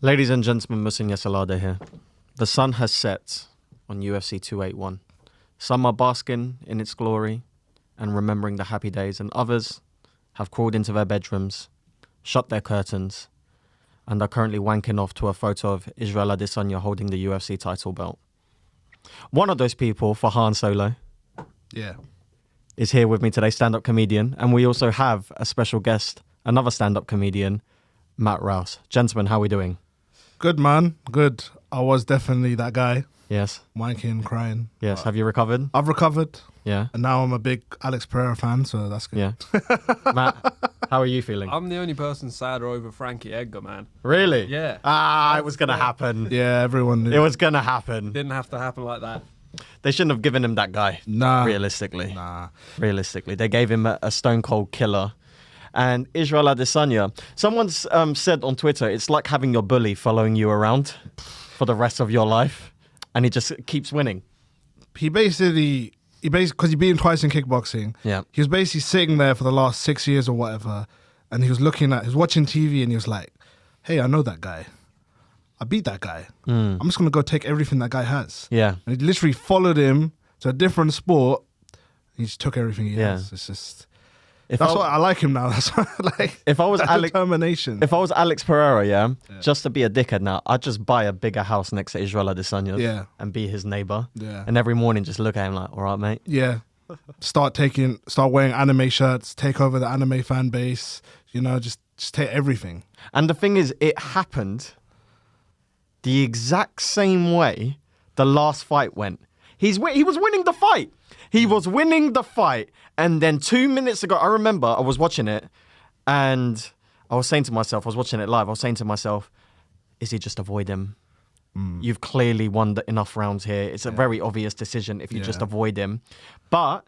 Ladies and gentlemen, Musin Yasalada here. The sun has set on UFC 281. Some are basking in its glory and remembering the happy days, and others have crawled into their bedrooms, shut their curtains, and are currently wanking off to a photo of Israel Adesanya holding the UFC title belt. One of those people, Farhan Solo, is here with me today, stand-up comedian, and we also have a special guest, another stand-up comedian, Matt Rouse. Gentlemen, how are we doing? Good, man. Good. I was definitely that guy. Yes. Wanking, crying. Yes. Have you recovered? I've recovered. Yeah. And now I'm a big Alex Pereira fan, so that's good. Yeah. Matt, how are you feeling? I'm the only person sadder over Frankie Edgar, man. Really? Yeah. It was going to happen. Yeah, everyone knew. It was going to happen. Didn't have to happen like that. They shouldn't have given him that guy. Nah. Realistically. Nah. Realistically. They gave him a stone cold killer. And Israel Adesanya, someone's said on Twitter, it's like having your bully following you around for the rest of your life. And he just keeps winning. He basically, because he beat him twice in kickboxing. Yeah. He was basically sitting there for the last 6 years or whatever. And he was watching TV and he was like, hey, I know that guy. I beat that guy. I'm just going to go take everything that guy has. Yeah. And he literally followed him to a different sport. He just took everything he has. It's just... That's why I like him now. That's why I like. If I was determination. If I was Alex Pereira, just to be a dickhead now, I'd just buy a bigger house next to Israel Adesanya and be his neighbor. Yeah. And every morning just look at him like, all right, mate. Yeah. Start wearing anime shirts, take over the anime fan base, just take everything. And the thing is, it happened the exact same way the last fight went. He was winning the fight. He was winning the fight. And then 2 minutes ago, I remember I was watching it and I was saying to myself, I was watching it live, I was saying to myself, is he just avoid him? You've clearly won enough rounds here. It's a very obvious decision if you just avoid him. But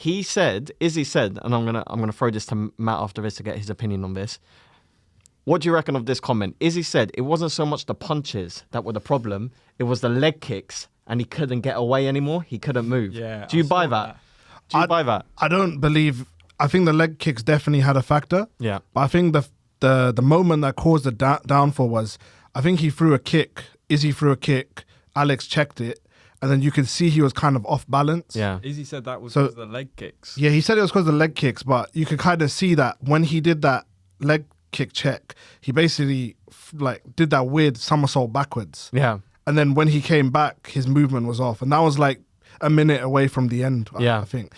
Izzy said, and I'm gonna throw this to Matt after this to get his opinion on this. What do you reckon of this comment? Izzy said it wasn't so much the punches that were the problem, it was the leg kicks, and he couldn't get away anymore. He couldn't move. Yeah. Do you buy that? Buy that? I don't believe. I think the leg kicks definitely had a factor. Yeah. But I think the moment that caused the downfall was, I think he threw a kick. Izzy threw a kick. Alex checked it, and then you could see he was kind of off balance. Yeah. Izzy said that was because of the leg kicks. Yeah, he said it was because of the leg kicks, but you could kind of see that when he did that leg kick check, he basically did that weird somersault backwards. Yeah. And then when he came back, his movement was off. And that was like a minute away from the end, I think.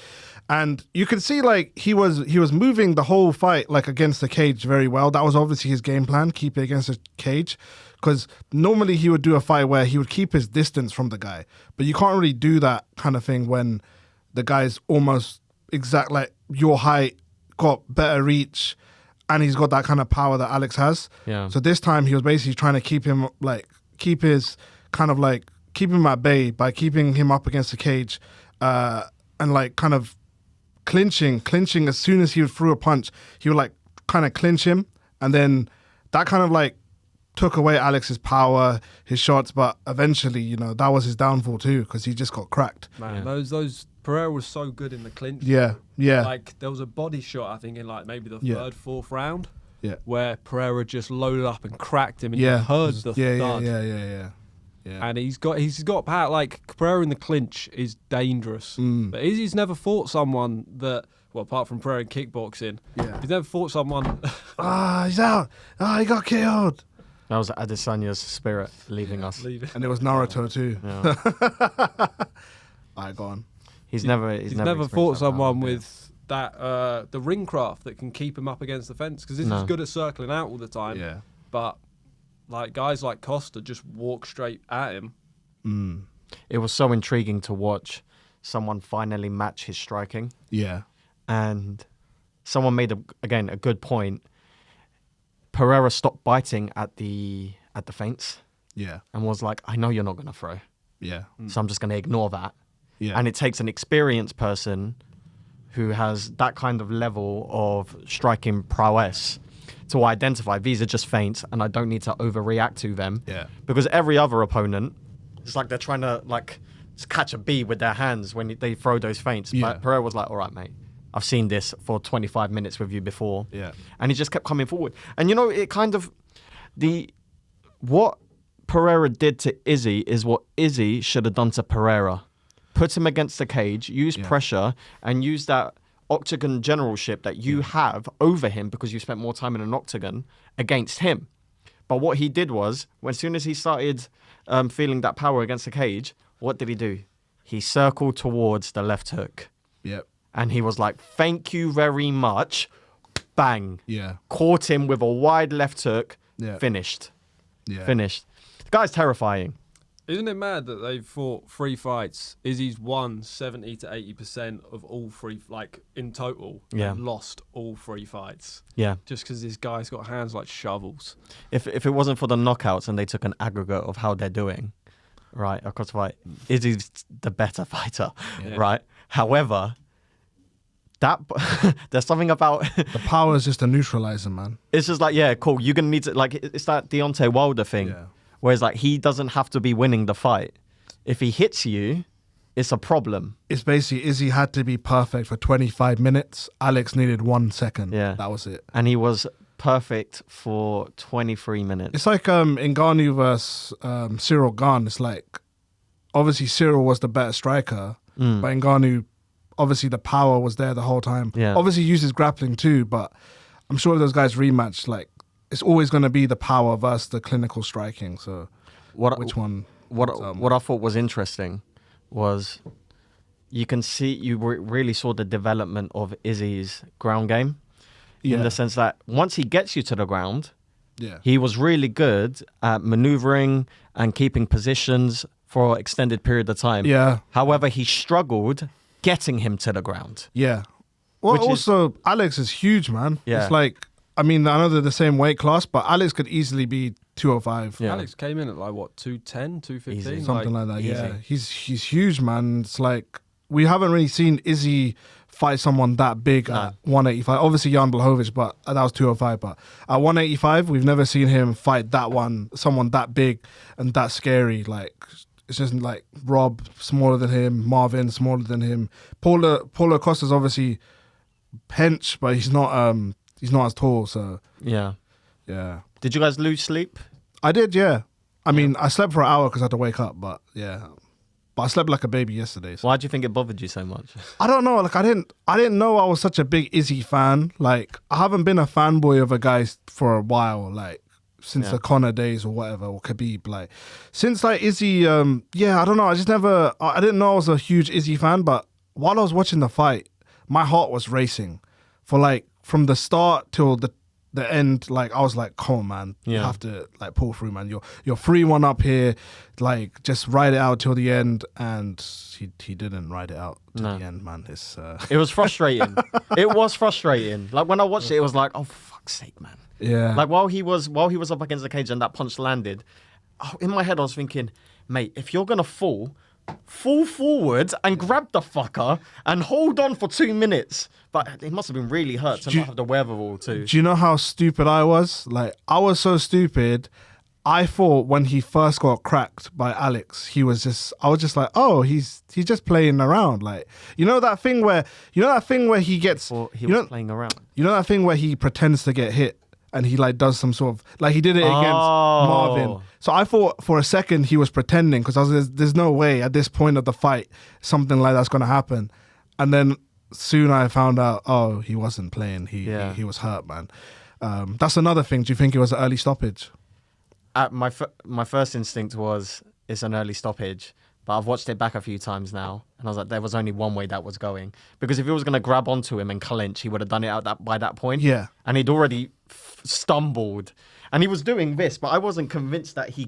And you could see he was moving the whole fight against the cage very well. That was obviously his game plan, keep it against the cage. Because normally he would do a fight where he would keep his distance from the guy. But you can't really do that kind of thing when the guy's almost exact like your height, got better reach, and he's got that kind of power that Alex has. Yeah. So this time he was basically trying to keep him keep him at bay by keeping him up against the cage, and kind of clinching as soon as he threw a punch, he would kind of clinch him, and then that kind of took away Alex's power, his shots, but eventually, that was his downfall too, because he just got cracked. Man, those Pereira was so good in the clinch. Yeah. There was a body shot, I think, in maybe the third, fourth round. Yeah. Where Pereira just loaded up and cracked him, and you heard the thud. Yeah. And he's got power. Pereira in the clinch is dangerous. But Izzy's never fought someone that, well, apart from Pereira in kickboxing, he's never fought someone. He's out. He got killed. That was Adesanya's spirit leaving us. And it was Naruto too. Yeah. All right, go on. He's never fought someone with that the ring craft that can keep him up against the fence, because he's good at circling out all the time. Yeah. But guys like Costa just walk straight at him. It was so intriguing to watch someone finally match his striking. Yeah. And someone made a good point. Pereira stopped biting at the feints. Yeah. And was like, I know you're not going to throw. Yeah. So I'm just going to ignore that. Yeah. And it takes an experienced person who has that kind of level of striking prowess to identify these are just feints and I don't need to overreact to them. Yeah. Because every other opponent, it's like they're trying to catch a bee with their hands when they throw those feints. Yeah. But Pereira was like, all right, mate, I've seen this for 25 minutes with you before. Yeah. And he just kept coming forward. And it kind of, what Pereira did to Izzy is what Izzy should have done to Pereira. Put him against the cage, use pressure, and use that octagon generalship that you have over him because you spent more time in an octagon against him. But what he did was, as soon as he started feeling that power against the cage, what did he do? He circled towards the left hook. Yep. And he was like, thank you very much. Bang. Yeah. Caught him with a wide left hook. Yeah. Finished. Yeah. Finished. The guy's terrifying. Isn't it mad that they've fought 3 fights? Izzy's won 70 to 80% of all 3, like in total. Yeah. And lost all 3 fights. Yeah. Just because this guy's got hands like shovels. If it wasn't for the knockouts and they took an aggregate of how they're doing, right, across the fight, Izzy's the better fighter, right? However, that there's something about the power is just a neutralizer, man. It's just like, yeah, cool. You're gonna need to, like, it's that Deontay Wilder thing. Yeah. Whereas, like, he doesn't have to be winning the fight. If he hits you, it's a problem. It's basically Izzy had to be perfect for 25 minutes. Alex needed 1 second. Yeah. That was it. And he was perfect for 23 minutes. It's like Ngannou versus Cyril Gane. It's like, obviously Cyril was the better striker, but Ngannou, obviously the power was there the whole time. Yeah. Obviously he uses grappling too, but I'm sure if those guys rematch, like, it's always going to be the power versus the clinical striking. So, which one? What I thought was interesting was you really saw the development of Izzy's ground game in the sense that once he gets you to the ground, he was really good at maneuvering and keeping positions for an extended period of time. Yeah. However, he struggled getting him to the ground. Yeah. Well, Which also, Alex is huge, man. Yeah. It's like, I mean, I know they're the same weight class, but Alex could easily be 205. Yeah. Alex came in at like, what, 210, 215? Easy. Something like that, easy. yeah. He's huge, man. It's like, we haven't really seen Izzy fight someone that big at 185. Obviously, Jan Blachowicz, but that was 205. But at 185, we've never seen him fight someone that big and that scary. Like, it's just like Rob, smaller than him, Marvin, smaller than him. Paulo Costa's obviously hench, but he's not as tall, so Yeah. yeah. Did you guys lose sleep? I did, yeah. I mean, I slept for an hour because I had to wake up, but yeah. But I slept like a baby yesterday. So. Why do you think it bothered you so much? I don't know. Like, I didn't know I was such a big Izzy fan. Like, I haven't been a fanboy of a guy for a while. Like, since the Conor days or whatever, or Khabib. Like, since like Izzy, I don't know. I didn't know I was a huge Izzy fan. But while I was watching the fight, my heart was racing for like from the start till the end. Like, I was like, come on, man, you have to like pull through, man. You're 3-1 up here, like just ride it out till the end. And he didn't ride it out to the end, man. It was frustrating. It was frustrating. Like when I watched it, it was like, oh, for fuck's sake, man. Yeah. Like while he was up against the cage and that punch landed, in my head I was thinking, mate, if you're gonna fall forward and grab the fucker and hold on for 2 minutes. But it must have been really hurt to not have the wherewithal to. Do you know how stupid I was? Like, I was so stupid. I thought when he first got cracked by Alex, I was just like, oh, he's just playing around. Like, you know that thing where he gets, He was playing around. You know that thing where he pretends to get hit and he like does some sort of, like he did it against Marvin. So I thought for a second he was pretending because I was there's no way at this point of the fight something like that's going to happen. And then soon I found out, oh, he wasn't playing. He was hurt, man. That's another thing. Do you think it was an early stoppage? My first instinct was it's an early stoppage, but I've watched it back a few times now, and I was like, there was only one way that was going. Because if he was going to grab onto him and clinch, he would have done it by that point. Yeah. And he'd already stumbled. And he was doing this, but I wasn't convinced that he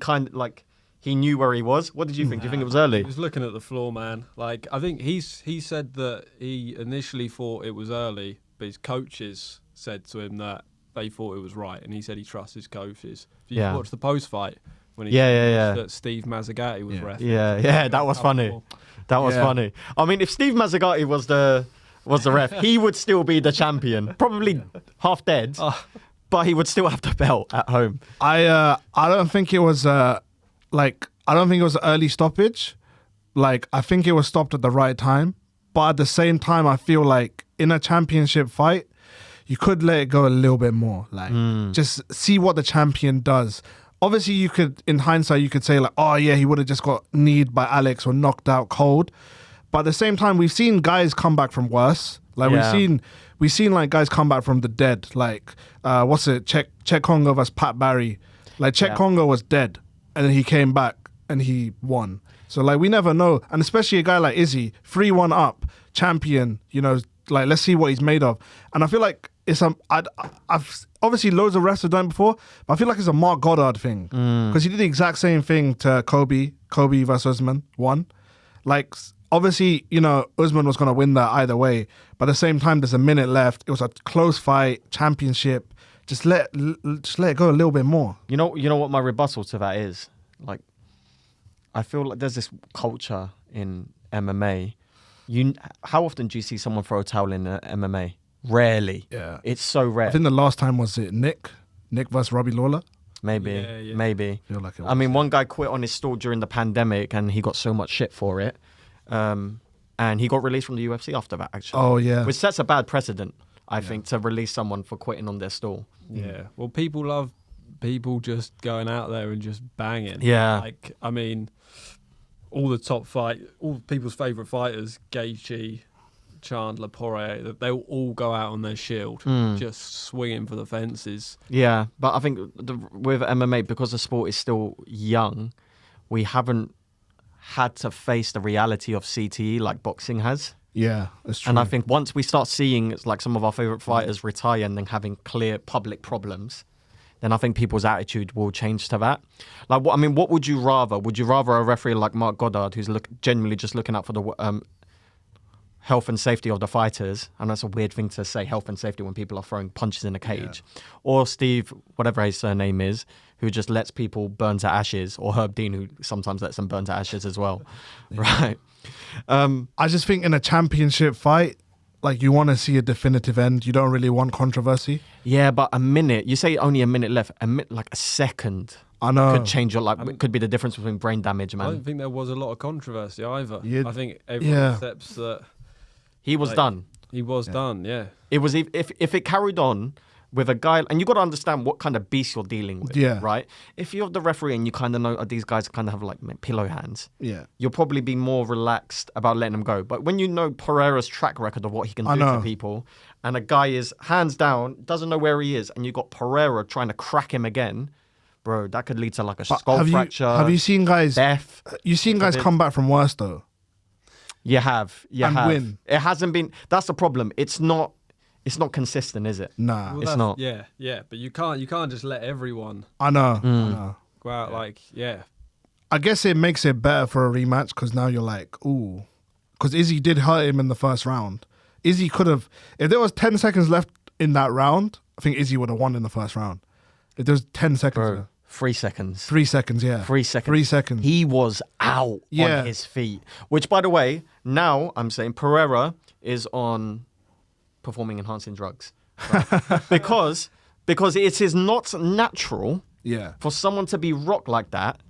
he knew where he was. What did you think? Do you think it was early? He was looking at the floor, man. Like, I think he said that he initially thought it was early, but his coaches said to him that they thought it was right, and he said he trusts his coaches. If you watch the post-fight when he that Steve Mazzagatti was ref. Yeah, that was funny. That was funny. I mean, if Steve Mazzagatti was the ref, he would still be the champion. Probably half dead, but he would still have the belt at home. I don't think it was I don't think it was an early stoppage. Like, I think it was stopped at the right time. But at the same time, I feel like in a championship fight, you could let it go a little bit more. Like, just see what the champion does obviously you could, in hindsight, you could say like, oh yeah, he would have just got kneed by Alex or knocked out cold. But at the same time, we've seen guys come back from worse. Like we've seen like guys come back from the dead. Like Czech Congo versus Pat Barry. Like Czech Congo was dead, and then he came back and he won. So like we never know, and especially a guy like Izzy, 3-1 up, champion. You know, like let's see what he's made of. And I feel like it's I've obviously loads of refs have done it before, but I feel like it's a Mark Goddard thing because he did the exact same thing to Kobe versus Usman, won. Like obviously, you know, Usman was going to win that either way, but at the same time, there's a minute left. It was a close fight, championship. Just let it go a little bit more. You know what my rebuttal to that is? Like, I feel like there's this culture in MMA. How often do you see someone throw a towel in MMA? Rarely. Yeah. It's so rare. I think the last time was it Nick versus Robbie Lawler? Maybe. I feel like it was. I mean, one guy quit on his stall during the pandemic and he got so much shit for it. And he got released from the UFC after that, actually. Oh, yeah. Which sets a bad precedent, I think, to release someone for quitting on their stall. Yeah. Well, people love people just going out there and just banging. Yeah. Like, I mean, all people's favourite fighters, Gaethje, Chandler, Poirier, they'll all go out on their shield, just swinging for the fences. Yeah, but I think with MMA, because the sport is still young, we haven't had to face the reality of CTE like boxing has. Yeah, that's true. And I think once we start seeing like some of our favourite fighters retire and then having clear public problems, then I think people's attitude will change to that. Like, what would you rather? Would you rather a referee like Mark Goddard, who's genuinely just looking out for the health and safety of the fighters, and that's a weird thing to say, health and safety, when people are throwing punches in a cage, or Steve, whatever his surname is, who just lets people burn to ashes, or Herb Dean, who sometimes lets them burn to ashes as well, right? I just think in a championship fight, like you want to see a definitive end. You don't really want controversy. Yeah, but a minute, you say only a minute left, like a second. I know. Could change your life. Could be the difference between brain damage, man. I don't think there was a lot of controversy either. I think everyone accepts that he was done. He was done, yeah. It was if it carried on with a guy, and you got to understand what kind of beast you're dealing with, right? If you're the referee and you kind of know these guys kind of have like pillow hands, you'll probably be more relaxed about letting them go. But when you know Pereira's track record of what he can do to people, and a guy is hands down, doesn't know where he is, and you got Pereira trying to crack him again, bro, that could lead to like a skull fracture. Have you seen guys? Death. You've seen guys come back from worse though. You have. Win. It hasn't been. That's the problem. It's not consistent, is it? Nah, well, it's not. Yeah. But you can't just let everyone. I know. Go out like. I guess it makes it better for a rematch because now you're like, ooh, because Izzy did hurt him in the first round. Izzy could have, if there was 10 seconds left in that round, I think Izzy would have won in the first round. If there was 10 seconds. Bro, 3 seconds. 3 seconds, yeah. 3 seconds. 3 seconds. He was out on his feet. Which, by the way, now I'm saying Pereira is on performing enhancing drugs. Right? because it is not natural for someone to be rocked like that,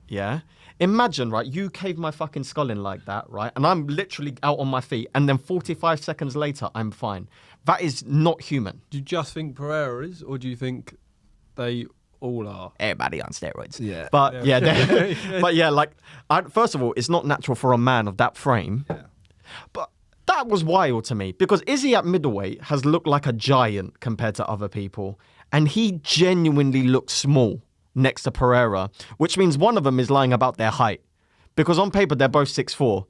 Imagine, right, you cave my fucking skull in like that, right? And I'm literally out on my feet, and then 45 seconds later, I'm fine. That is not human. Do you just think Pereira is, or do you think they all are? Everybody on steroids. Yeah. But first of all, it's not natural for a man of that frame. Yeah. But that was wild to me because Izzy at middleweight has looked like a giant compared to other people. And he genuinely looked small next to Pereira, which means one of them is lying about their height. Because on paper, they're both 6'4".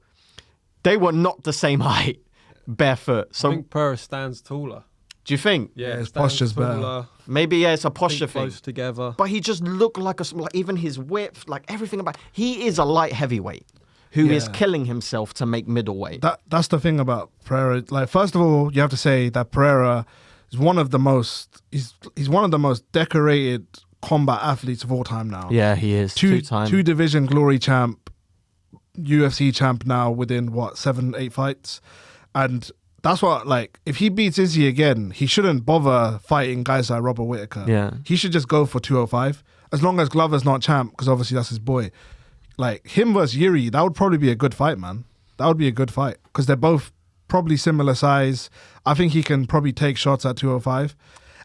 They were not the same height, barefoot. So I think Pereira stands taller. Do you think? Yeah, his posture's better. Maybe, it's a posture thing. Close together. But he just looked like even his width, like everything about. He is a light heavyweight who is killing himself to make middleweight. That's the thing about Pereira. Like, first of all, you have to say that Pereira is one of the most. He's one of the most decorated combat athletes of all time now. Yeah, he is. Two division glory champ, UFC champ now within 7-8 fights, and that's what, like, if he beats Izzy again, he shouldn't bother fighting guys like Robert Whittaker. Yeah, he should just go for 205 as long as Glover's not champ, because obviously that's his boy. Like, him versus Yuri, that would probably be a good fight, man. That would be a good fight because they're both probably similar size. I think he can probably take shots at 205.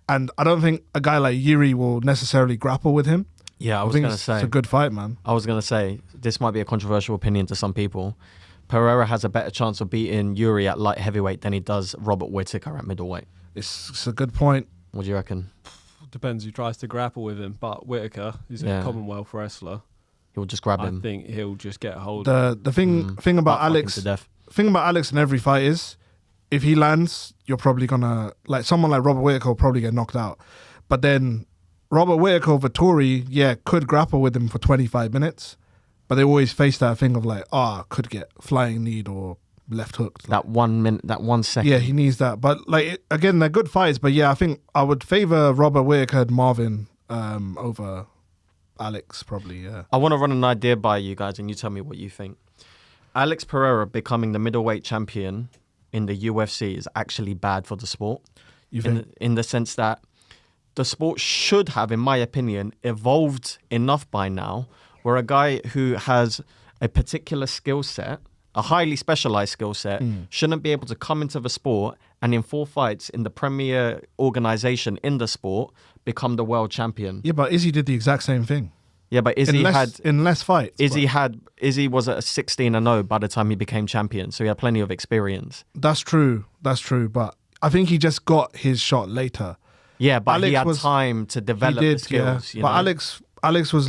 And I don't think a guy like Yuri will necessarily grapple with him. Yeah, I was think going to say. It's a good fight, man. I was going to say, this might be a controversial opinion to some people. Pereira has a better chance of beating Yuri at light heavyweight than he does Robert Whittaker at middleweight. It's a good point. What do you reckon? Depends who tries to grapple with him, but Whittaker is a Commonwealth wrestler. He'll just grab him. I think he'll just get a hold. The thing about Alex, in every fight is, if he lands, you're probably gonna someone like Robert Whittaker will probably get knocked out. But then Robert Whittaker over Vettori, could grapple with him for 25 minutes, but they always face that thing of could get flying knee or left hooked. That 1 minute, that 1 second. Yeah, he needs that. But again, they're good fights. But yeah, I think I would favor Robert Whittaker and Marvin over Alex, probably. Yeah. I want to run an idea by you guys, and you tell me what you think. Alex Pereira becoming the middleweight champion in the UFC is actually bad for the sport. You think? In the sense that the sport should have, in my opinion, evolved enough by now where a guy who has a particular skill set, a highly specialized skill set, shouldn't be able to come into the sport and in 4 fights in the premier organization in the sport become the world champion. Yeah, but Izzy did the exact same thing. Yeah, but Izzy in less fights. Izzy was at 16-0 by the time he became champion, so he had plenty of experience. That's true. But I think he just got his shot later. Yeah, but he had time to develop the skills. Yeah. But Alex was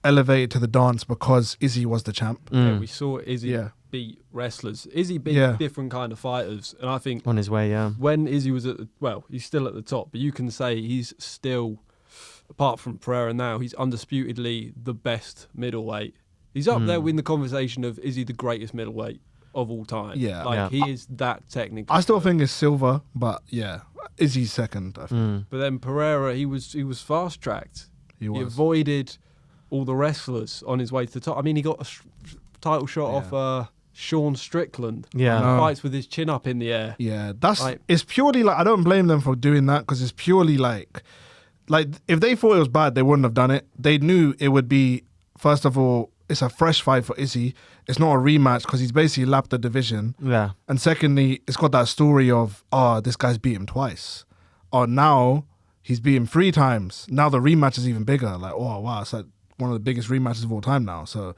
elevated to the dance because Izzy was the champ. Yeah, we saw Izzy beat wrestlers. Izzy beat different kind of fighters, and I think on his way, when Izzy was he's still at the top, but you can say he's still, apart from Pereira now, he's undisputedly the best middleweight. He's up there in the conversation of, is he the greatest middleweight of all time? Yeah. He is that technical. I still think it's Silva, but yeah, Izzy's second, I think. But then Pereira, he was fast tracked. He was. avoided all the wrestlers on his way to the top. I mean, he got a title shot off Sean Strickland. Yeah, fights with his chin up in the air. Yeah, it's purely I don't blame them for doing that because it's purely if they thought it was bad, they wouldn't have done it. They knew it would be, first of all, it's a fresh fight for Izzy. It's not a rematch because he's basically lapped the division. Yeah. And secondly, it's got that story of, this guy's beat him twice. Or now he's beat him 3 times. Now the rematch is even bigger. Wow, it's one of the biggest rematches of all time now. So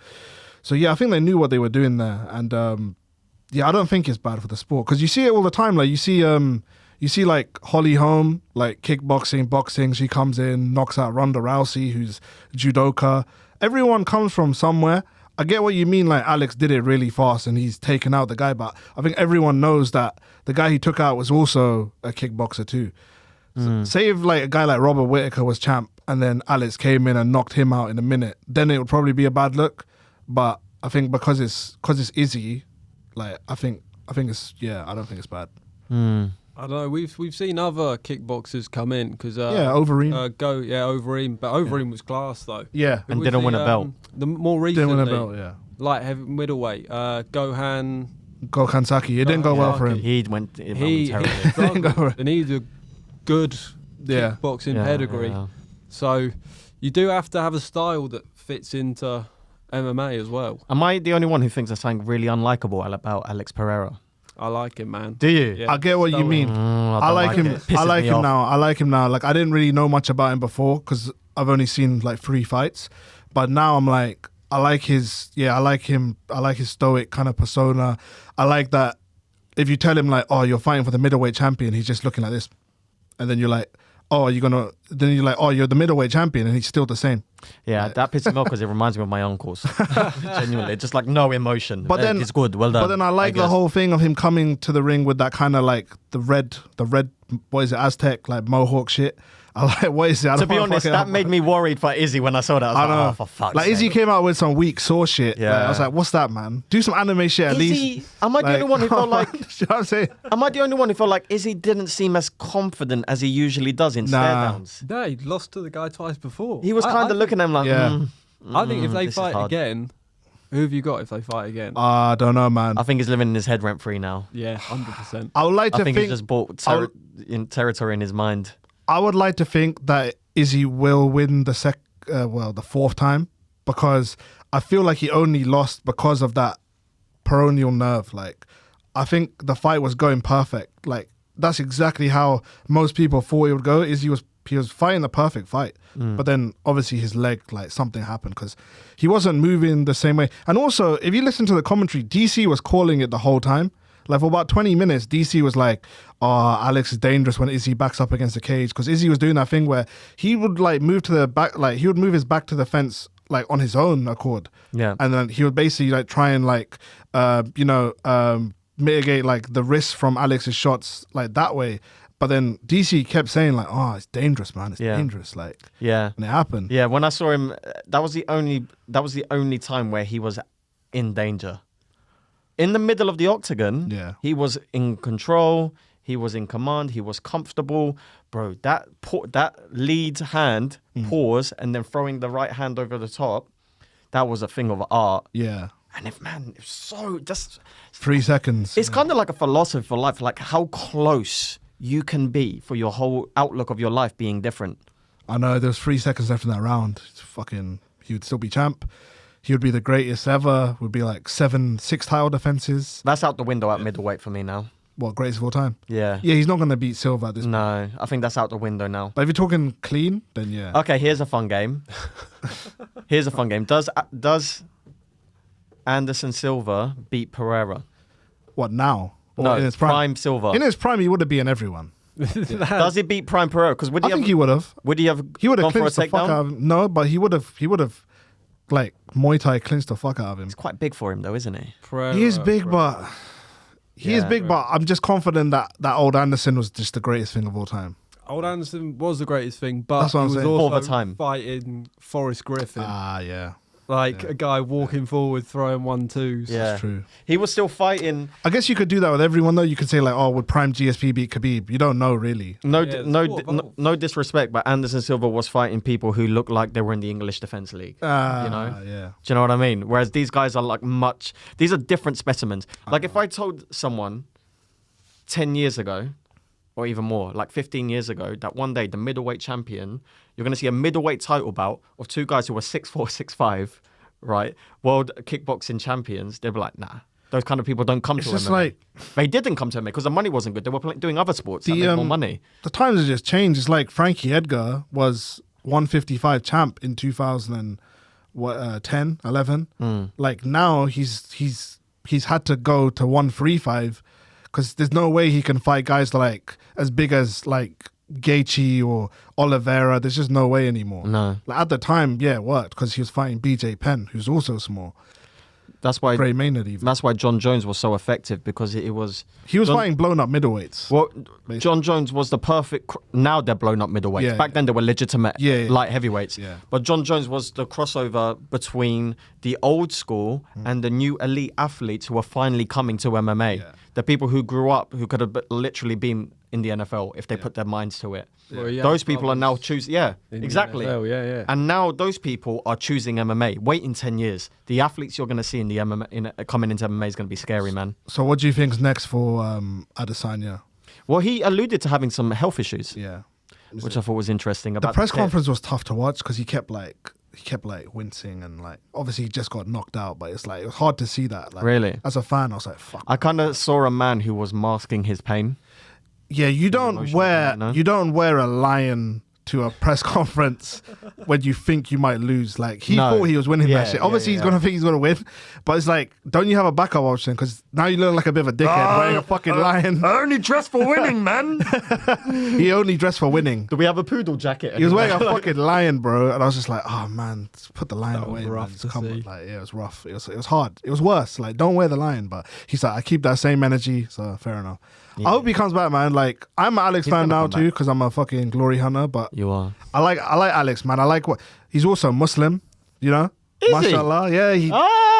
yeah, I think they knew what they were doing there. And I don't think it's bad for the sport because you see it all the time. You see Holly Holm, kickboxing, boxing. She comes in, knocks out Ronda Rousey, who's judoka. Everyone comes from somewhere. I get what you mean, Alex did it really fast and he's taken out the guy, but I think everyone knows that the guy he took out was also a kickboxer too. So say if a guy like Robert Whittaker was champ and then Alex came in and knocked him out in a minute, then it would probably be a bad look. But I think because it's Izzy, I think it's I don't think it's bad. I don't know. We've seen other kickboxers come in because Overeem. Overeem, but Overeem was class though. Yeah, and didn't win a belt. The more recently, didn't win a belt. Yeah, light heavy middleweight, Gohan Saki. It didn't go well for him. He went terribly. And he's a good kickboxing pedigree. Yeah. So you do have to have a style that fits into MMA as well. Am I the only one who thinks there's something really unlikable about Alex Pereira? I like him, man. Do you? Yeah. I get what you mean. I like him. I like him now. I like him now. I didn't really know much about him before because I've only seen 3 fights. But now I'm I like his. Yeah, I like him. I like his stoic kind of persona. I like that. If you tell him you're fighting for the middleweight champion, he's just looking like this, and then you're like, you're the middleweight champion, and he's still the same. Yeah, that pisses me off because it reminds me of my uncles. Genuinely, just no emotion. But then it's good. Well done. But then I like the whole thing of him coming to the ring with that kind of the red, what is it, Aztec mohawk shit. I like, what is it? To be honest, that made me worried for Izzy when I saw that. I was know. For fuck's sake. Izzy came out with some weak saw shit. Yeah. I was like, what's that, man? Do some anime shit at least. Am I the only one who felt like... you know what I'm saying? Am I the only one who felt like Izzy didn't seem as confident as he usually does in stare downs? No, he lost to the guy twice before. He was kind of looking at him I think if they fight again... Who have you got if they fight again? I don't know, man. I think he's living in his head rent-free now. Yeah, 100%. I think he's just bought territory in his mind. I would like to think that Izzy will win the 4th time because I feel like he only lost because of that peroneal nerve. I think the fight was going perfect. That's exactly how most people thought it would go. Izzy was fighting the perfect fight. But then obviously his leg, like something happened because he wasn't moving the same way. And also, if you listen to the commentary, DC was calling it the whole time. Like for about 20 minutes, DC was like, "Oh, Alex is dangerous when Izzy backs up against the cage," because Izzy was doing that thing where he would like move to the back, like he would move his back to the fence like on his own accord. Yeah. And then he would basically like try and like, mitigate like the risk from Alex's shots like that way. But then DC kept saying like, "Oh, it's dangerous, man. It's dangerous." Like, yeah, and it happened. Yeah, when I saw him, that was the only time where he was in danger. In the middle of the octagon, he was in control. He was in command. He was comfortable, bro. That lead hand pause and then throwing the right hand over the top, that was a thing of art. Yeah. And it's so just 3 seconds. It's kind of like a philosophy for life, like how close you can be for your whole outlook of your life being different. I know there's 3 seconds left in that round. He would still be champ. He would be the greatest ever. Would be like 6 title defenses. That's out the window at middleweight for me now. What, greatest of all time? Yeah. Yeah, he's not going to beat Silva at this point. No, I think that's out the window now. But if you're talking clean, then yeah. Okay, here's a fun game. Does Anderson Silva beat Pereira? What, now? Or No, in his prime Silva. In his prime, he would have beaten everyone. Does he beat Prime Pereira? Because I think he would have. Would he have? He would have gone for a clinched the fuck takedown? out of him. No, but he would have like Muay Thai clinched the fuck out of him. It's quite big for him though, isn't he? He is big, but I'm just confident that old Anderson was just the greatest thing of all time. Old Anderson was the greatest thing, but That's what he I'm was saying. also All the time. fighting Forrest Griffin. Yeah. A guy walking forward, throwing 1-2s. Yeah, That's true. He was still fighting. I guess you could do that with everyone though. You could say like, "Oh, would Prime GSP beat Khabib?" You don't know really. No disrespect, but Anderson Silva was fighting people who looked like they were in the English Defence League. Yeah. Do you know what I mean? Whereas these guys are like these are different specimens. Like if I told someone 10 years ago, or even more, like 15 years ago, that one day the middleweight champion, you're going to see a middleweight title bout of two guys who were 6'4", 6'5", right? World kickboxing champions. They'd be like, nah, those kind of people don't come to MMA. They didn't come to MMA because the money wasn't good. They were doing other sports that made more money. The times have just changed. It's like Frankie Edgar was 155 champ in 2010, 11. Like now he's had to go to 135 because there's no way he can fight guys like as big as like Gaethje or Oliveira. There's just no way anymore. No. Like at the time, yeah, it worked because he was fighting BJ Penn, who's also small. That's why Gray Maynard even. That's why John Jones was so effective because he was fighting blown up middleweights. Well, basically. John Jones was the perfect. Now they're blown up middleweights. Yeah, Back then they were legitimate light heavyweights. Yeah. But John Jones was the crossover between the old school and the new elite athletes who were finally coming to MMA. Yeah. The people who grew up who could have literally been in the NFL if they put their minds to it. Yeah. Those people are now choosing. Yeah, in exactly. NFL, yeah. And now those people are choosing MMA. Wait in 10 years. The athletes you're going to see in the MMA coming into MMA is going to be scary, man. So what do you think's next for Adesanya? Well, he alluded to having some health issues. Yeah. Which I thought was interesting. The press conference was tough to watch because he kept wincing and like obviously he just got knocked out, but it was hard to see that. Like, really? As a fan, I was like, fuck. I kind of saw a man who was masking his pain. Yeah, you don't wear a lion to a press conference when you think you might lose. Like he thought he was winning that shit. Obviously, he's gonna think he's gonna win, but it's like, don't you have a backup option? Because now you look like a bit of a dickhead wearing a fucking lion. I only dress for winning, man. He only dressed for winning. Do we have a poodle jacket? He was wearing a fucking lion, bro, and I was just like, oh man, just put the lion away. Rough Man. to see. Like, yeah, it was rough. It was hard. It was worse. Like, don't wear the lion. But he's like, I keep that same energy, so fair enough. Yeah. I hope he comes back, man. Like, I'm an Alex fan now too because I'm a fucking glory hunter. But you are. I like Alex, man. I like what he's also Muslim. You know, is mashallah. He? Yeah, he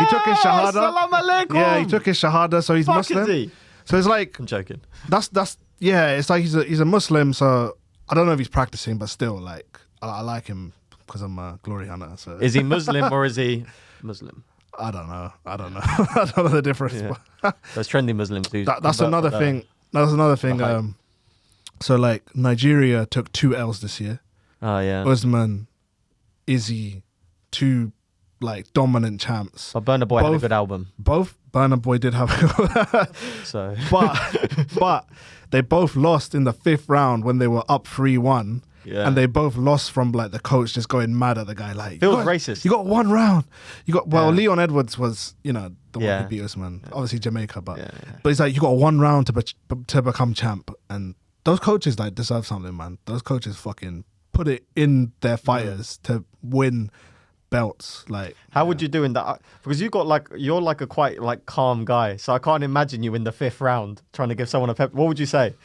took his shahada. Salam alaikum. Yeah, he took his shahada, so he's Muslim. Is he? So it's like I'm joking. That's yeah. It's like he's a Muslim. So I don't know if he's practicing, but still, like I like him because I'm a glory hunter. So is he Muslim or is he Muslim? I don't know. I don't know the difference. Yeah. Those trendy Muslims do. That's another thing. That's another thing. So like Nigeria took 2 L's this year. Oh yeah. Usman, Izzy, 2 like dominant champs. But Burna Boy had a good album. Both Burna Boy did have. So, but they both lost in the 5th round when they were up 3-1. Yeah. and they both lost from like the coach just going mad at the guy. Like, Feels racist. You got 1 round. Leon Edwards was, the one Yeah. who beat Usman. Obviously Jamaica, but Yeah. but he's like, you got 1 round to become champ, and those coaches like deserve something, man. Those coaches fucking put it in their fighters to win belts. Like, How would you do in that? Because you're like a quite like calm guy, so I can't imagine you in the 5th round trying to give someone a pep. What would you say?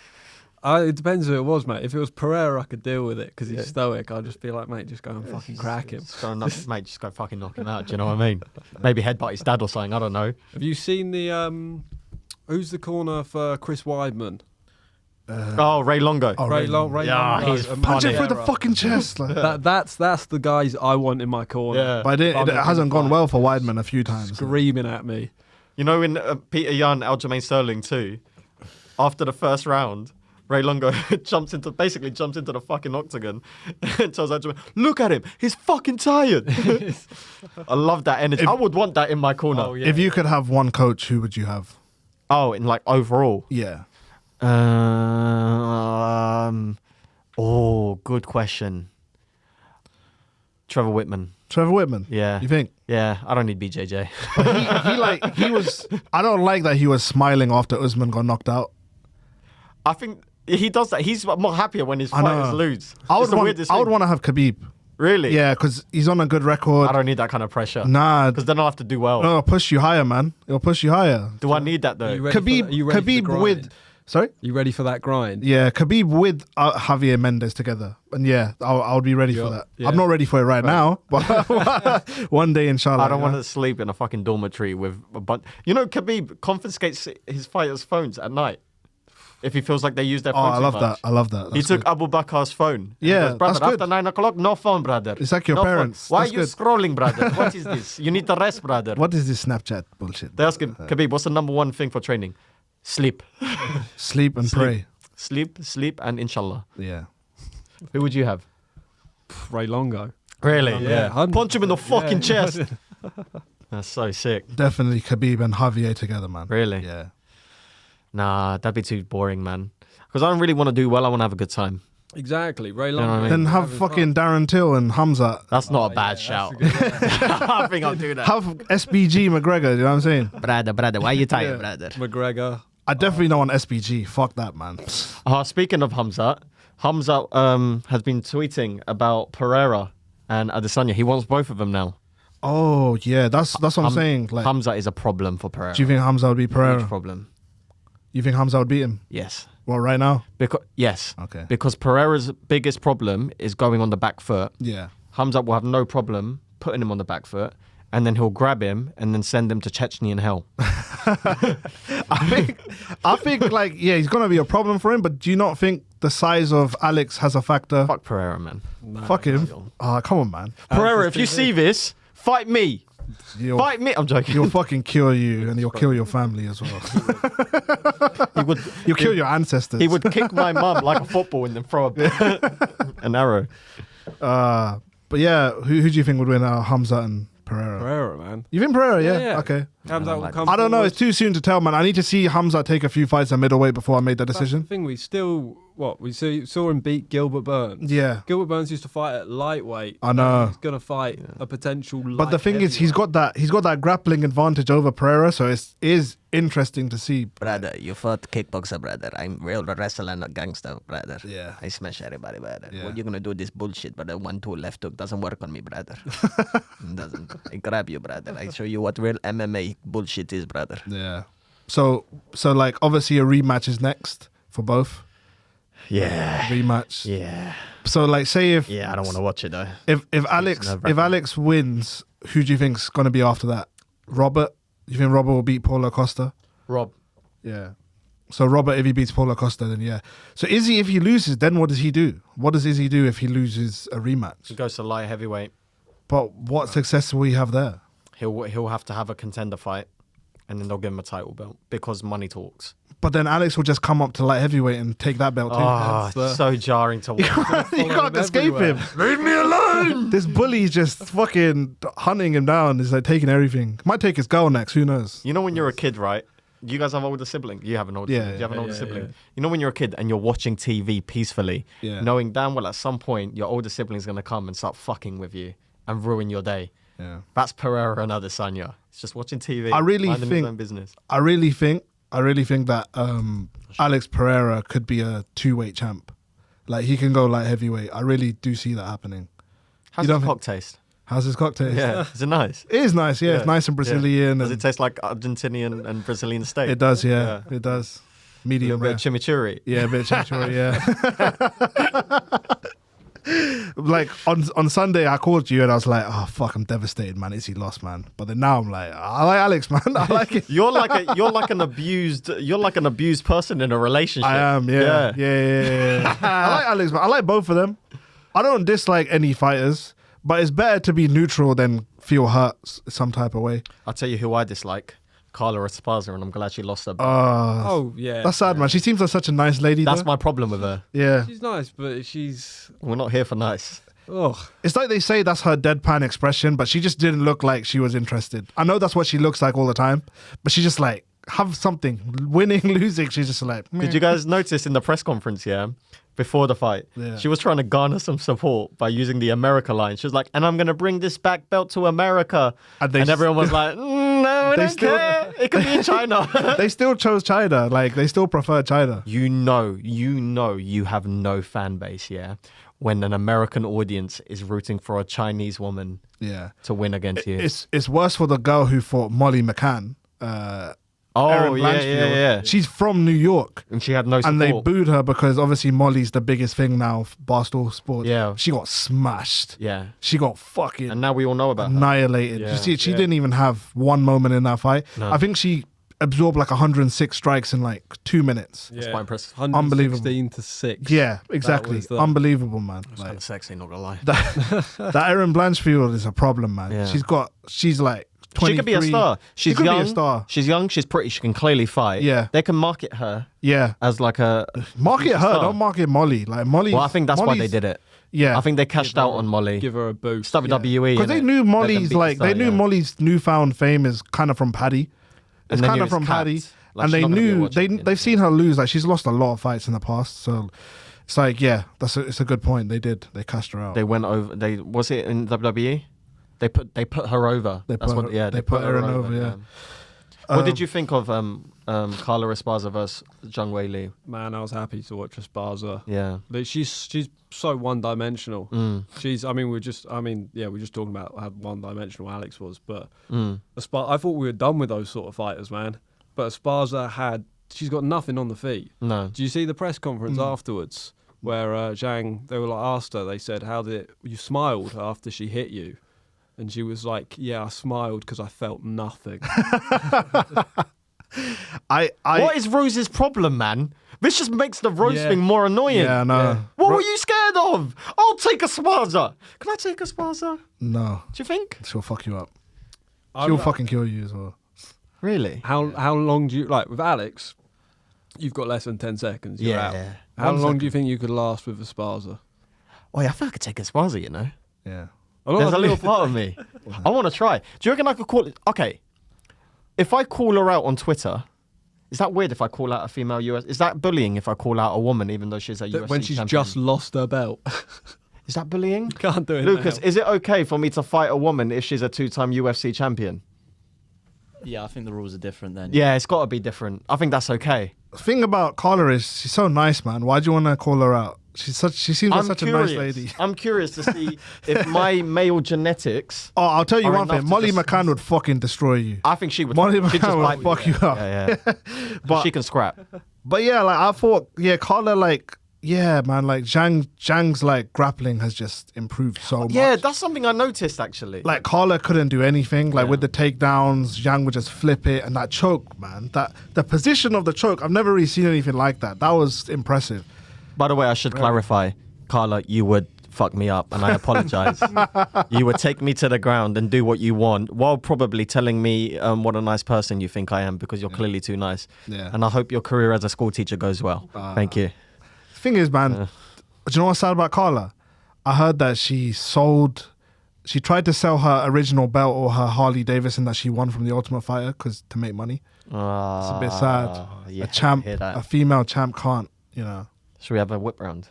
It depends who it was, mate. If it was Pereira, I could deal with it because he's stoic. I'd just be like, mate, just go and fucking crack him. Mate, just go fucking knock him out. Do you know what I mean? Maybe headbutt his dad or something. I don't know. Have you seen the who's the corner for Chris Weidman? Ray Longo. Ray Longo. he's punch him funny. through the fucking chest. Like. That's the guys I want in my corner. Yeah. But it hasn't gone well for Weidman a few times. Screaming at me. You know, in Peter Yan, Aljamain Sterling too, after the first round, Ray Longo jumps into the fucking octagon and tells Aljamain, look at him, he's fucking tired. I love that energy. I would want that in my corner. Oh, yeah. If you could have one coach, who would you have? Oh, in like overall? Yeah. Good question. Trevor Whitman. Trevor Whitman. Yeah. You think? Yeah, I don't need BJJ. he was. I don't like that he was smiling after Usman got knocked out. I think he does that. He's more happier when his fighters lose. I It's the would weirdest want thing. to have Khabib. Really? Yeah, because he's on a good record. I don't need that kind of pressure. Nah, Because then I'll have to do well. it'll push you higher, man. It'll push you higher. Do I need that though? You ready Khabib, for the- you ready for the Khabib grind? with. Sorry. You ready for that grind? Yeah, Khabib with Javier Mendez together, and yeah, I'll be ready for that. yeah. I'm not ready for it right now, but one day, inshallah. I don't want to sleep in a fucking dormitory with a bunch. You know, Khabib confiscates his fighters' phones at night if he feels like they use their Oh, phone I too love much. that. I love that. He That's took good. Abu Bakar's phone. Yeah, He goes, brother, that's good. after 9 o'clock, no phone, brother. It's like your No phone. parents. Why That's are you good. scrolling, brother? What is this? You need to rest, brother. What is this Snapchat bullshit? They ask him, Khabib, what's the number one thing for training? Sleep. Sleep and pray. Sleep, and inshallah. Yeah. Who would you have? Ray Longo. Really? Yeah. Punch him in the fucking Yeah. chest. That's so sick. Definitely Khabib and Javier together, man. Really? Yeah. Nah, that'd be too boring, man. Because I don't really want to do well. I want to have a good time. Exactly. Ray know what I Longo. mean? Then have fucking Darren Till and Hamza. That's not a bad yeah, shout. that's a good I think I'll do that. Have SBG McGregor, you know what I'm saying? Brother, why are you tired, Yeah. brother? McGregor. I definitely don't want SBG. Fuck that, man. Speaking of Hamza has been tweeting about Pereira and Adesanya. He wants both of them now. Oh, yeah, that's what I'm saying. Like, Hamza is a problem for Pereira. do you think Hamza would beat Pereira? Huge problem. You think Hamza would beat him? Yes. Well, right now? Yes. Okay. Because Pereira's biggest problem is going on the back foot. Yeah. Hamza will have no problem putting him on the back foot, and then he'll grab him and then send him to Chechnya hell. I think like, yeah, he's gonna be a problem for him, but do you not think the size of Alex has a factor? Fuck Pereira, man. Fuck him. Come on, man. Pereira, if you see this, fight me. He'll, Fight me. I'm joking. he'll fucking kill you, and he'll kill your family as well. He'll kill your ancestors. He would kick my mum like a football and then throw an arrow. But yeah, who do you think would win? Hamza and Pereira. Pereira, man. You think Pereira? Yeah. Yeah. Okay. Hamza will come I don't know. forward. It's too soon to tell, man. I need to see Hamza take a few fights at middleweight before I make that That's decision. the thing, we saw him beat Gilbert Burns. Yeah. Gilbert Burns used to fight at lightweight. I know. He's gonna fight a potential. But the thing is, he's got that grappling advantage over Pereira, so it is interesting to see. Brother, you fought kickboxer, brother. I'm real wrestler, not gangster, brother. Yeah. I smash everybody, brother. Yeah. What you gonna do this bullshit, brother? 1-2 left hook doesn't work on me, brother. It doesn't. I grab you, brother. I show you what real MMA bullshit is, brother. Yeah. So like obviously a rematch is next for both. Yeah. Rematch. Yeah. So like say if Yeah, I don't want to watch it though. if Alex wins, who do you think's gonna be after that? Robert? You think Robert will beat Paulo Costa? Rob. Yeah. So Robert, if he beats Paulo Costa, then yeah. So Izzy, if he loses, then what does he do? What does Izzy do if he loses a He rematch? goes to light heavyweight. But what success will he have there? He'll have to have a contender fight, and then they'll give him a title belt because money talks. But then Alex will just come up to light heavyweight and take that belt too. Oh, it's so jarring to watch. You can't escape him. Leave me alone. This bully's just fucking hunting him down. He's like taking everything. Might take his girl next. Who knows? You know when you're a kid, right? Do you guys have older siblings? You have an older Yeah, sibling. Do you have an older yeah, sibling? yeah. You know when you're a kid and you're watching TV peacefully, Yeah. knowing damn well at some point your older sibling's going to come and start fucking with you and ruin your day. Yeah. That's Pereira and Adesanya. It's just watching TV, I really minding think- his own business. I really think that Alex Pereira could be a 2-weight champ. Like he can go light heavyweight. I really do see that happening. How's You don't the think- cock taste? How's his cocktail? Yeah, is it nice? It is nice. Yeah, it's nice and Brazilian. Does And it taste like Argentinian and Brazilian steak? it does. Yeah, it does. A Medium little rare. bit of chimichurri. Yeah, a bit of chimichurri, yeah. Like on Sunday, I called you and I was like, "Oh fuck, I'm devastated, man. Izzy lost, man." But then now I'm like, I like Alex, man. I like it. You're like an abused person in a relationship. I am, yeah. I like Alex, man. I like both of them. I don't dislike any fighters, but it's better to be neutral than feel hurt some type of way. I'll tell you who I dislike. Carla Esparza, and I'm glad she lost her. Oh yeah, That's sad, man. She seems like such a nice lady. That's though. my problem with her. Yeah. she's nice, but she's We're not here for nice. It's like they say that's her deadpan expression, but she just didn't look like she was interested. I know that's what she looks like all the time, but she just like have something. Winning, losing, she's just like, meh. Did you guys notice in the press conference, before the fight, Yeah. she was trying to garner some support by using the America line. She was like, and I'm going to bring this back belt to America. And everyone was like, no, I They don't still- care. It could be in China. They still chose China. Like, they still prefer China. You know you have no fan base, when an American audience is rooting for a Chinese woman Yeah. to win against you. It's worse for the girl who fought Molly McCann. Erin Blanchfield. yeah. She's from New York. And she had no support. And they booed her because obviously Molly's the biggest thing now, Barstool Sports. Yeah. She got smashed. Yeah. She got fucking And now we all know about her. annihilated. Yeah. You see, she didn't even have one moment in that fight. No. I think she absorbed like 106 strikes in like 2 minutes. yeah. quite impressive. 116 to 6. Yeah, exactly. was the- Unbelievable, man. It's Like, kind of sexy, not gonna lie. that Erin Blanchfield is a problem, man. Yeah. She's like 23. She could be a star. She's could young. be a star. She's young. She's pretty. She can clearly fight. Yeah. They can market her Yeah. as like a. Market her, star. don't market Molly. Like Molly. Well, I think that's why they did it. Yeah. I think they cashed out on Molly. Give her a boost. It's WWE. Because they innit? knew Let them Molly's beat like the they star, knew yeah. Molly's newfound fame is kind of from Paddy. It's And they kind knew of from it's Paddy, capped. Like, and she's they not gonna be a knew world champion. they've seen her lose. Like she's lost a lot of fights in the past, so it's like it's a good point. They cashed her out. They went over. Was it in WWE? They put her over. They That's put what. her- Yeah, they put her over, yeah. What did you think of Carla Esparza versus Zhang Weili? Man, I was happy to watch Esparza. Yeah. Like, she's so one-dimensional. Mm. We're just talking about how one-dimensional Alex was, but Mm. I thought we were done with those sort of fighters, man. But Esparza she's got nothing on the feet. No. Do you see the press conference afterwards where Zhang, they were like, asked her, they said, you smiled after she hit you? And she was like, yeah, I smiled because I felt nothing. What is Rose's problem, man? This just makes the Rose Yeah. thing more annoying. Yeah, no. Yeah. What were you scared of? I'll take a Esparza. Can I take a Esparza? No, Do you think? she'll fuck you up. She'll fucking kill you as well. Really? How long do you, like with Alex, you've got less than 10 seconds, you're out. How 1 long do you think you could last with Esparza? Oh, yeah, I think I could take a Esparza, you know? Yeah. There's a little part of me. I want to try. Do you reckon I could call it? Okay. If I call her out on Twitter, is that weird if I call out a female US? Is that bullying if I call out a woman even though she's a UFC When she's champion? just lost her belt. Is that bullying? Can't do it Lucas, now. is it okay for me to fight a woman if she's a 2-time UFC champion? Yeah, I think the rules are different then. Yeah, it's got to be different. I think that's okay. The thing about Carla is she's so nice, man. Why do you want to call her out? She seems like such a nice lady. I'm curious to see if my male genetics. Oh, I'll tell you Are one enough thing. to Molly just- McCann would fucking destroy you. I think she would. Molly she'd just McCann bite would me. fuck you up. Yeah. But She can scrap. But yeah, like I thought, Carla, like, yeah, man, like Zhang's like grappling has just improved so much. Yeah, that's something I noticed actually. Like Carla couldn't do anything. Like with the takedowns, Zhang would just flip it, and that choke, man. The position of the choke, I've never really seen anything like that. That was impressive. By the way, I should clarify, Carla, you would fuck me up, and I apologize. You would take me to the ground and do what you want, while probably telling me what a nice person you think I am, because you're clearly too nice. Yeah. And I hope your career as a school teacher goes well. Thank you. Thing is, man, do you know what's sad about Carla? I heard that she sold she tried to sell her original belt or her Harley Davidson that she won from the Ultimate Fighter to make money. It's a bit sad. Yeah, A female champ can't, Should we have a whip round?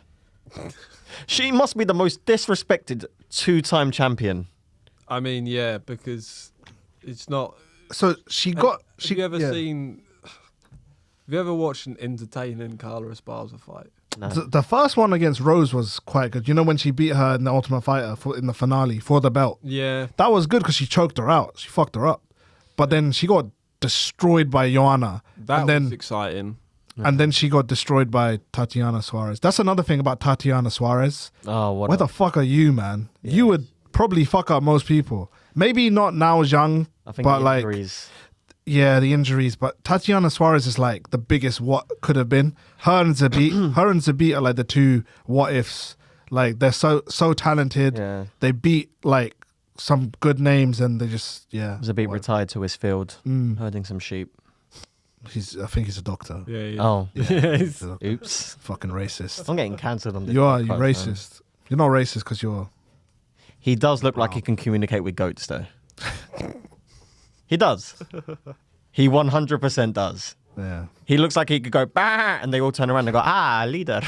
She must be the most disrespected 2-time champion. I mean, yeah, because it's not. So Have you ever watched an entertaining Carla Esparza fight? No. The first one against Rose was quite good. You know when she beat her in the Ultimate Fighter in the finale for the belt? Yeah. That was good because she choked her out. She fucked her up. But then she got destroyed by Joanna. That was exciting. And then she got destroyed by Tatiana Suarez. That's another thing about Tatiana Suarez. Oh, what? Where the fuck are you, man? Yes. You would probably fuck up most people. Maybe not now young, I think but the like injuries. Yeah, the injuries. But Tatiana Suarez is like the biggest what could have been. Her and Zabit are like the two what ifs. Like they're so talented. Yeah. They beat like some good names and they just Zabit retired to his field, herding some sheep. I think he's a doctor. Yeah. Oh. Yeah. Oops. Fucking racist. I'm getting cancelled on this. You podcast, racist. Man. You're not racist because you're. He does look like he can communicate with goats, though. He does. He 100% does. Yeah. He looks like he could go, bah, and they all turn around and go, leader.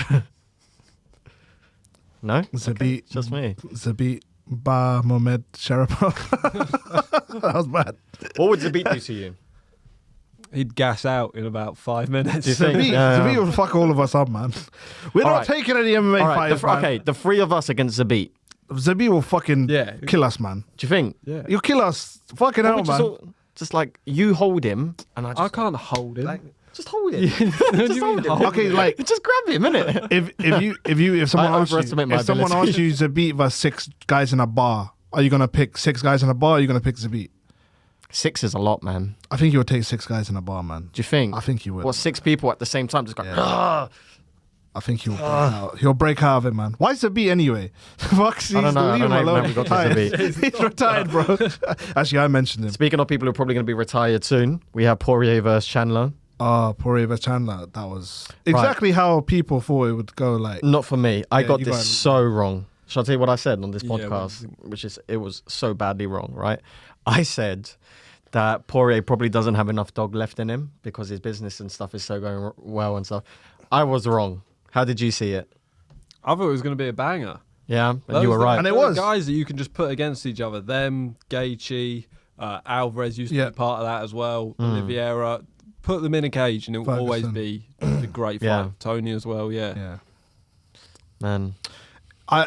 No? Zabit. Okay, just me. Zabit Ba Mohamed Sharapov. That was bad. What would Zabit do to you? He'd gas out in about 5 minutes. Do you think? Zabit would fuck all of us up, man. We're not taking any MMA fighters, man. Okay, the three of us against Zabit. Zabit will fucking kill us, man. Do you think? Yeah. You'll kill us. Fucking hell, man. Just like, you hold him, and I can't hold him. Like, just hold him. Just hold him. Okay, like just grab him, innit? If someone asks you Zabit versus 6 guys in a bar, are you gonna pick 6 guys in a bar? Or are you gonna pick Zabit? 6 is a lot, man. I think he would take 6 guys in a bar, man. Do you think? I think he would. What, 6 people at the same time just go, I think he'll break out. He'll break out of it, man. Why Zabit anyway? Fuck, I don't know. Leave him alone. He's retired. He's retired, bro. Actually, I mentioned him. Speaking of people who are probably going to be retired soon, we have Poirier versus Chandler. Poirier versus Chandler. That was exactly how people thought it would go. Like, not for me. I got this so wrong. Shall I tell you what I said on this podcast? It was so badly wrong, right? I said that Poirier probably doesn't have enough dog left in him because his business and stuff is so going well and stuff. I was wrong. How did you see it? I thought it was going to be a banger. Yeah, and you were right. And it was. Guys that you can just put against each other. Them, Gaethje, Alvarez used to be part of that as well. Oliveira. Put them in a cage and it will always be a great fight. Yeah. Tony as well, yeah. Man.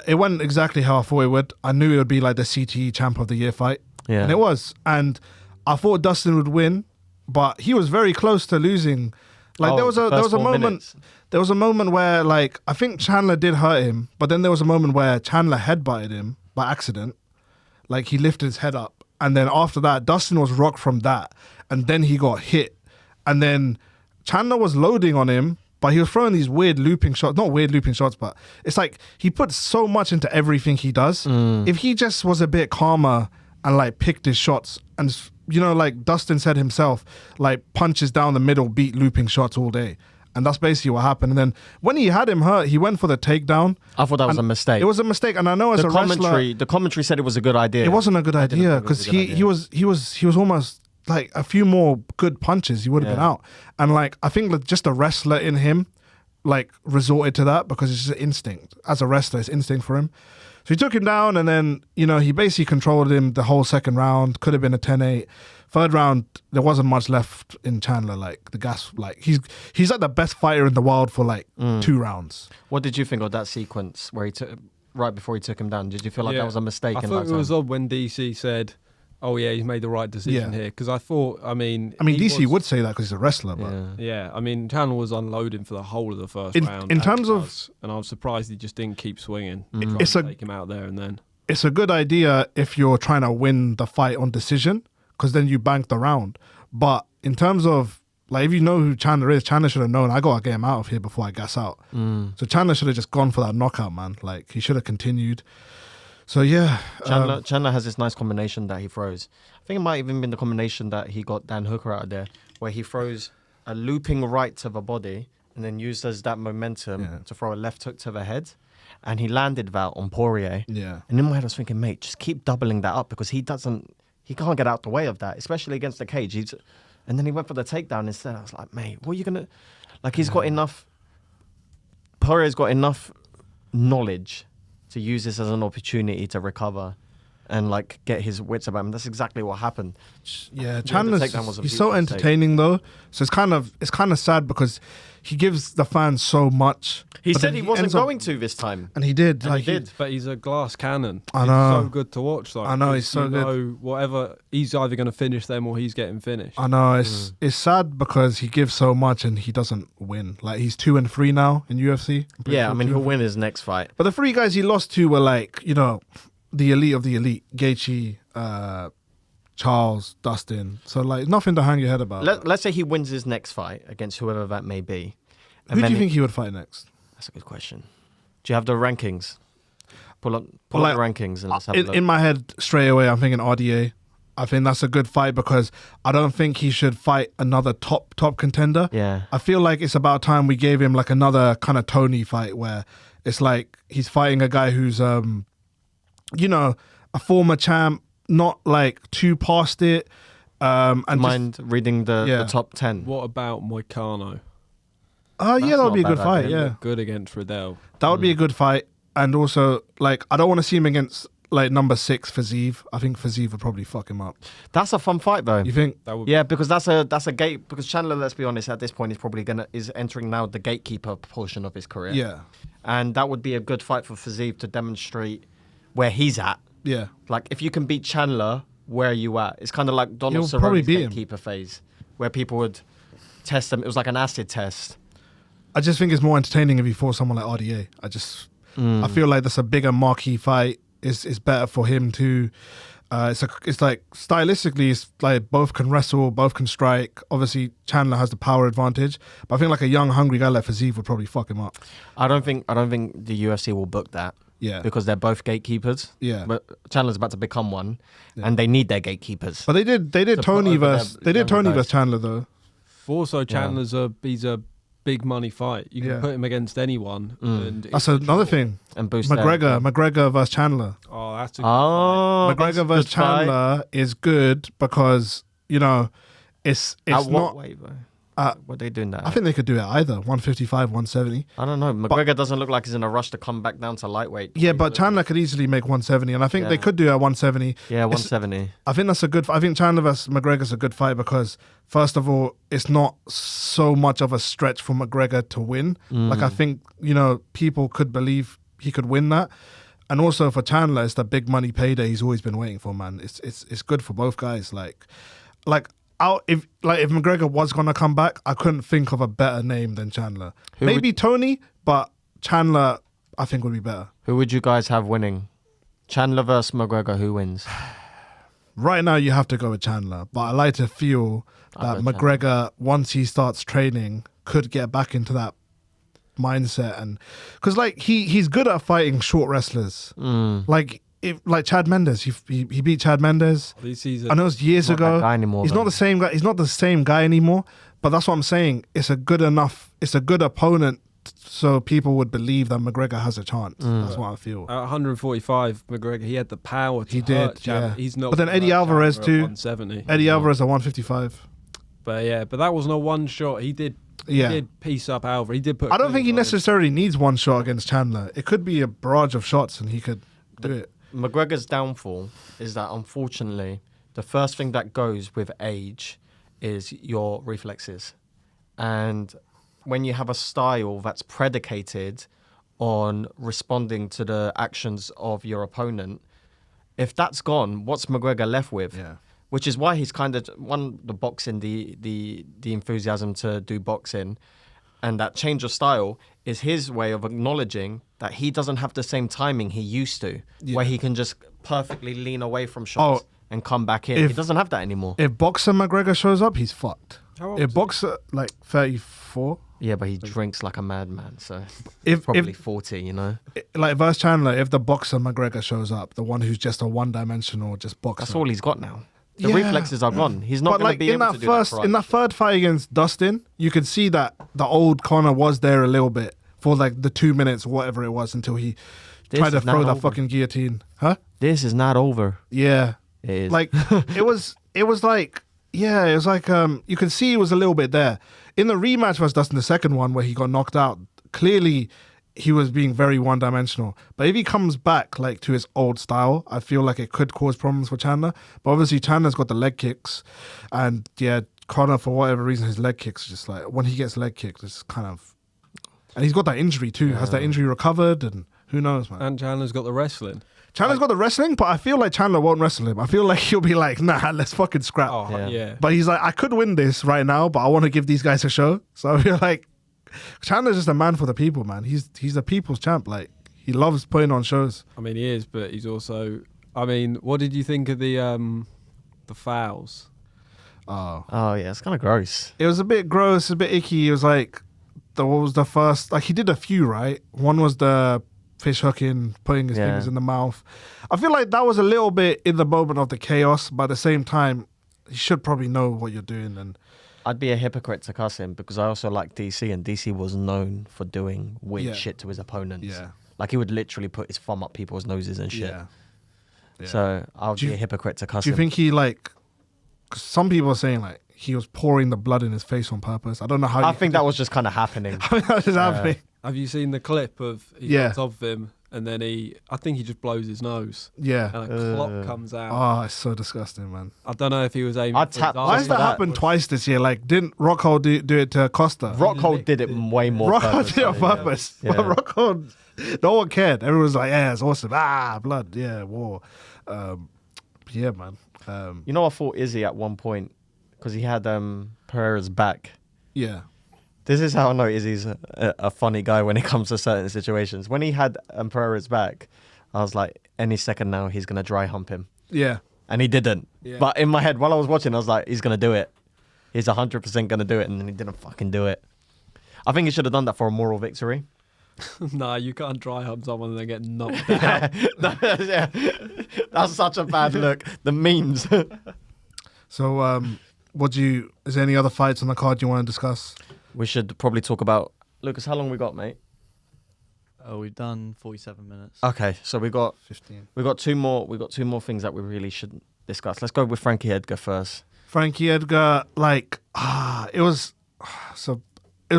It went exactly how I thought it would. I knew it would be like the CTE Champ of the Year fight. Yeah. And it was. And I thought Dustin would win, but he was very close to losing. Like there was a moment where like I think Chandler did hurt him, but then there was a moment where Chandler headbutted him by accident. Like he lifted his head up, and then after that, Dustin was rocked from that, and then he got hit, and then Chandler was loading on him, but he was throwing these weird looping shots. Not weird looping shots, but it's like he puts so much into everything he does. If he just was a bit calmer and like picked his shots and. You know, like Dustin said himself, like punches down the middle, beat looping shots all day. And that's basically what happened. And then when he had him hurt, he went for the takedown. I thought that was a mistake. It was a mistake. And I know as a wrestler... The commentary said it was a good idea. It wasn't a good idea because he was almost like a few more good punches. He would have been out. And like, I think that just a wrestler in him like resorted to that because it's just an instinct. As a wrestler, it's instinct for him. So he took him down and then, you know, he basically controlled him the whole second round. Could have been a 10-8. Third round, there wasn't much left in Chandler. Like, the gas, like, he's like the best fighter in the world for like 2 rounds. What did you think of that sequence where he took, right before he took him down? Did you feel like that was a mistake? I thought it was odd when DC said, oh yeah, he's made the right decision here. Because I thought, I mean, DC would say that because he's a wrestler, but yeah, I mean, Chandler was unloading for the whole of the first round. In terms of, and I was surprised he just didn't keep swinging. Take him out there and then. It's a good idea if you're trying to win the fight on decision, because then you bank the round. But in terms of like, if you know who Chandler is, Chandler should have known I gotta get him out of here before I gas out. So Chandler should have just gone for that knockout, man. Like he should have continued. So yeah, Chandler has this nice combination that he throws. I think it might even been the combination that he got Dan Hooker out of there, where he throws a looping right to the body and then uses that momentum to throw a left hook to the head. and he landed that on Poirier. Yeah. And in my head, I was thinking, mate, just keep doubling that up because he can't get out the way of that, especially against the cage. And then he went for the takedown instead. I was like, mate, what are you gonna? Like, he's got enough. Poirier's got enough knowledge to use this as an opportunity to recover and like get his wits about him. That's exactly what happened. Yeah, The Chandler's takedown was a he's so beautiful entertaining though. So it's kind of sad because he gives the fans so much. He but said then he wasn't ends up- going to this time. and he did. And like he did. But he's a glass cannon. I know. He's so good to watch. Like, I know, he's so you good. know, whatever, he's either going to finish them or he's getting finished. I know it's sad because he gives so much and he doesn't win. Like he's 2-3 now in UFC. I'm pretty Yeah, sure I mean, 2 he'll win his next fight. But the 3 guys he lost to were like, you know, the elite of the elite. Gaethje, Charles, Dustin. So like nothing to hang your head about. Let's say he wins his next fight against whoever that may be. Who do you think he would fight next? That's a good question. Do you have the rankings? Pull up Like, the rankings and let's have a look. In my head, straight away, I'm thinking RDA. I think that's a good fight because I don't think he should fight another top contender. Yeah. I feel like it's about time we gave him like another kind of Tony fight where it's like he's fighting a guy who's, you know, a former champ, not like too past it. And Mind reading the top 10. What about Moicano? yeah, that not would be a bad good fight. idea. Yeah, Good against Riddell. that would be a good fight. And also, like, I don't want to see him against like number 6 Fazeev. I think Fazeev would probably fuck him up. That's a fun fight though. You think? That would Yeah, because that's a gate. Because Chandler, let's be honest, at this point is entering now the gatekeeper portion of his career. Yeah, And that would be a good fight for Fazeev to demonstrate where he's at. yeah. Like, if you can beat Chandler, where are you at? It's kind of like Donald You'll probably Cerrone's beat him. gatekeeper phase, where people would test them. It was like an acid test. I just think it's more entertaining if you fought someone like RDA. I feel like that's a bigger marquee fight. It's better for him to. It's like stylistically, it's like both can wrestle, both can strike. Obviously, Chandler has the power advantage, but I think like a young, hungry guy like Fazeev would probably fuck him up. I don't think the UFC will book that. Yeah. Because they're both gatekeepers. Yeah. But Chandler's about to become one, and they need their gatekeepers. But they did To Tony put over versus their Tony guys. versus Chandler though. Also, Chandler's he's a big money fight. You can Yeah. put him against anyone. And That's another thing. And boost McGregor versus Chandler. Oh, that's a Oh, that's a McGregor versus good fight. Chandler is good because you know it's At what not. weight, bro? Uh, What are they doing that? I think they could do it either 155, 170. I don't know. McGregor doesn't look like he's in a rush to come back down to lightweight. Yeah, but Chandler could easily make 170, and I think they Yeah. could do it at 170. Yeah, 170. I think that's a good. I think Chandler versus McGregor's a good fight because first of all, it's not so much of a stretch for McGregor to win. Like I think people could believe he could win that, and also for Chandler, it's the big money payday he's always been waiting for. Man, it's good for both guys. If McGregor was gonna come back, I couldn't think of a better name than Chandler. Maybe Tony, but Chandler I think would be better. Who would you guys have winning? Chandler versus McGregor. Who wins? Right now, you have to go with Chandler, but I like to feel that go McGregor, once he starts training, could get back into that mindset, and because he's good at fighting short wrestlers, like Chad Mendes. He beat Chad Mendes. I know it's years Not ago. that guy anymore, He's though. not the same guy. He's not the same guy anymore. But that's what I'm saying. It's a good opponent, so people would believe that McGregor has a chance. That's what I feel. At 145, McGregor, he had the power to He hurt did, Chandler. yeah. He's not. But then Eddie Alvarez Chandler at too. 170. Eddie Alvarez at 155. But that wasn't a one shot. He did. Yeah. He did piece up Alvarez. He did put. I don't think he on him. necessarily needs one shot against Chandler. It could be a barrage of shots and he could do it. McGregor's downfall is that, unfortunately, the first thing that goes with age is your reflexes. And when you have a style that's predicated on responding to the actions of your opponent, if that's gone, what's McGregor left with? Yeah. Which is why he's kind of won the boxing, the enthusiasm to do boxing. And that change of style is his way of acknowledging that he doesn't have the same timing he used to, where he can just perfectly lean away from shots and come back in. He doesn't have that anymore. If Boxer McGregor shows up, he's fucked. How old If is Boxer, 34, Yeah, but he drinks like a madman, so if probably 40, you know? versus Chandler, if the Boxer McGregor shows up, the one who's just a one-dimensional, just boxer. That's all he's got now. The Yeah. reflexes are gone. He's not But going to be in able that to do that in that third fight against Dustin, you could see that the old Conor was there a little bit, for like the 2 minutes, whatever it was, until he tried to throw that fucking guillotine. Huh? This is not over. Yeah. It is. Like it was like, yeah, it was like you can see it was a little bit there. In the rematch versus Dustin, the second one where he got knocked out, clearly he was being very one-dimensional. But if he comes back like to his old style, I feel like it could cause problems for Chandler. But obviously Chandler's got the leg kicks, and yeah, Conor, for whatever reason, his leg kicks just like, when he gets leg kicked, it's kind of, and he's got that injury too. Has that injury recovered? And who knows, man. And Chandler's got the wrestling. Chandler's got the wrestling, but I feel like Chandler won't wrestle him. I feel like he'll be like, nah, let's fucking scrap. Oh, yeah. But he's like, I could win this right now, but I want to give these guys a show. So I feel like Chandler's just a man for the people, man. He's a people's champ. Like, he loves putting on shows. I mean, he is, but he's also... I mean, what did you think of the fouls? Oh yeah, it's kind of gross. It was a bit gross, a bit icky. It was like, what was the first... Like, he did a few, right? One was the fish hooking, putting his fingers in the mouth. I feel like that was a little bit in the moment of the chaos, but at the same time, you should probably know what you're doing. And I'd be a hypocrite to cuss him because I also like DC, and DC was known for doing weird shit to his opponents. Yeah. Like, he would literally put his thumb up people's noses and shit. yeah. So I would be a hypocrite to cuss Do you him. think he like... Cause some people are saying like he was pouring the blood in his face on purpose. I don't know how. I think that was just kind of happening. that was happening. Have you seen the clip of he on top of him and then I think he just blows his nose Yeah. and a clot comes out. Oh, it's so disgusting, man. I don't know if he was aiming I'd for tap- his Why eyes. has that happened twice this year? Like, didn't Rockhold do it to Costa? Rockhold did it way more. Rockhold did it on purpose. Yeah. But Rockhold, no one cared. Everyone was like, yeah, it's awesome. Blood. Yeah, war. Yeah, man. You know, I fought Izzy at one point because he had Pereira's back. Yeah. This is how I know Izzy's a funny guy when it comes to certain situations. When he had Pereira's back, I was like, any second now, he's going to dry hump him. Yeah. And he didn't. Yeah. But in my head, while I was watching, I was like, he's going to do it. He's 100% going to do it. And then he didn't fucking do it. I think he should have done that for a moral victory. Nah, you can't dry hump someone and then get knocked out. That's such a bad look. The memes. So, is there any other fights on the card you want to discuss? We should probably talk about... Lucas, how long we got, mate? Oh, we've done 47 minutes. Okay, so we got 15. We got two more things that we really should discuss. Let's go with Frankie Edgar first. Frankie Edgar, it was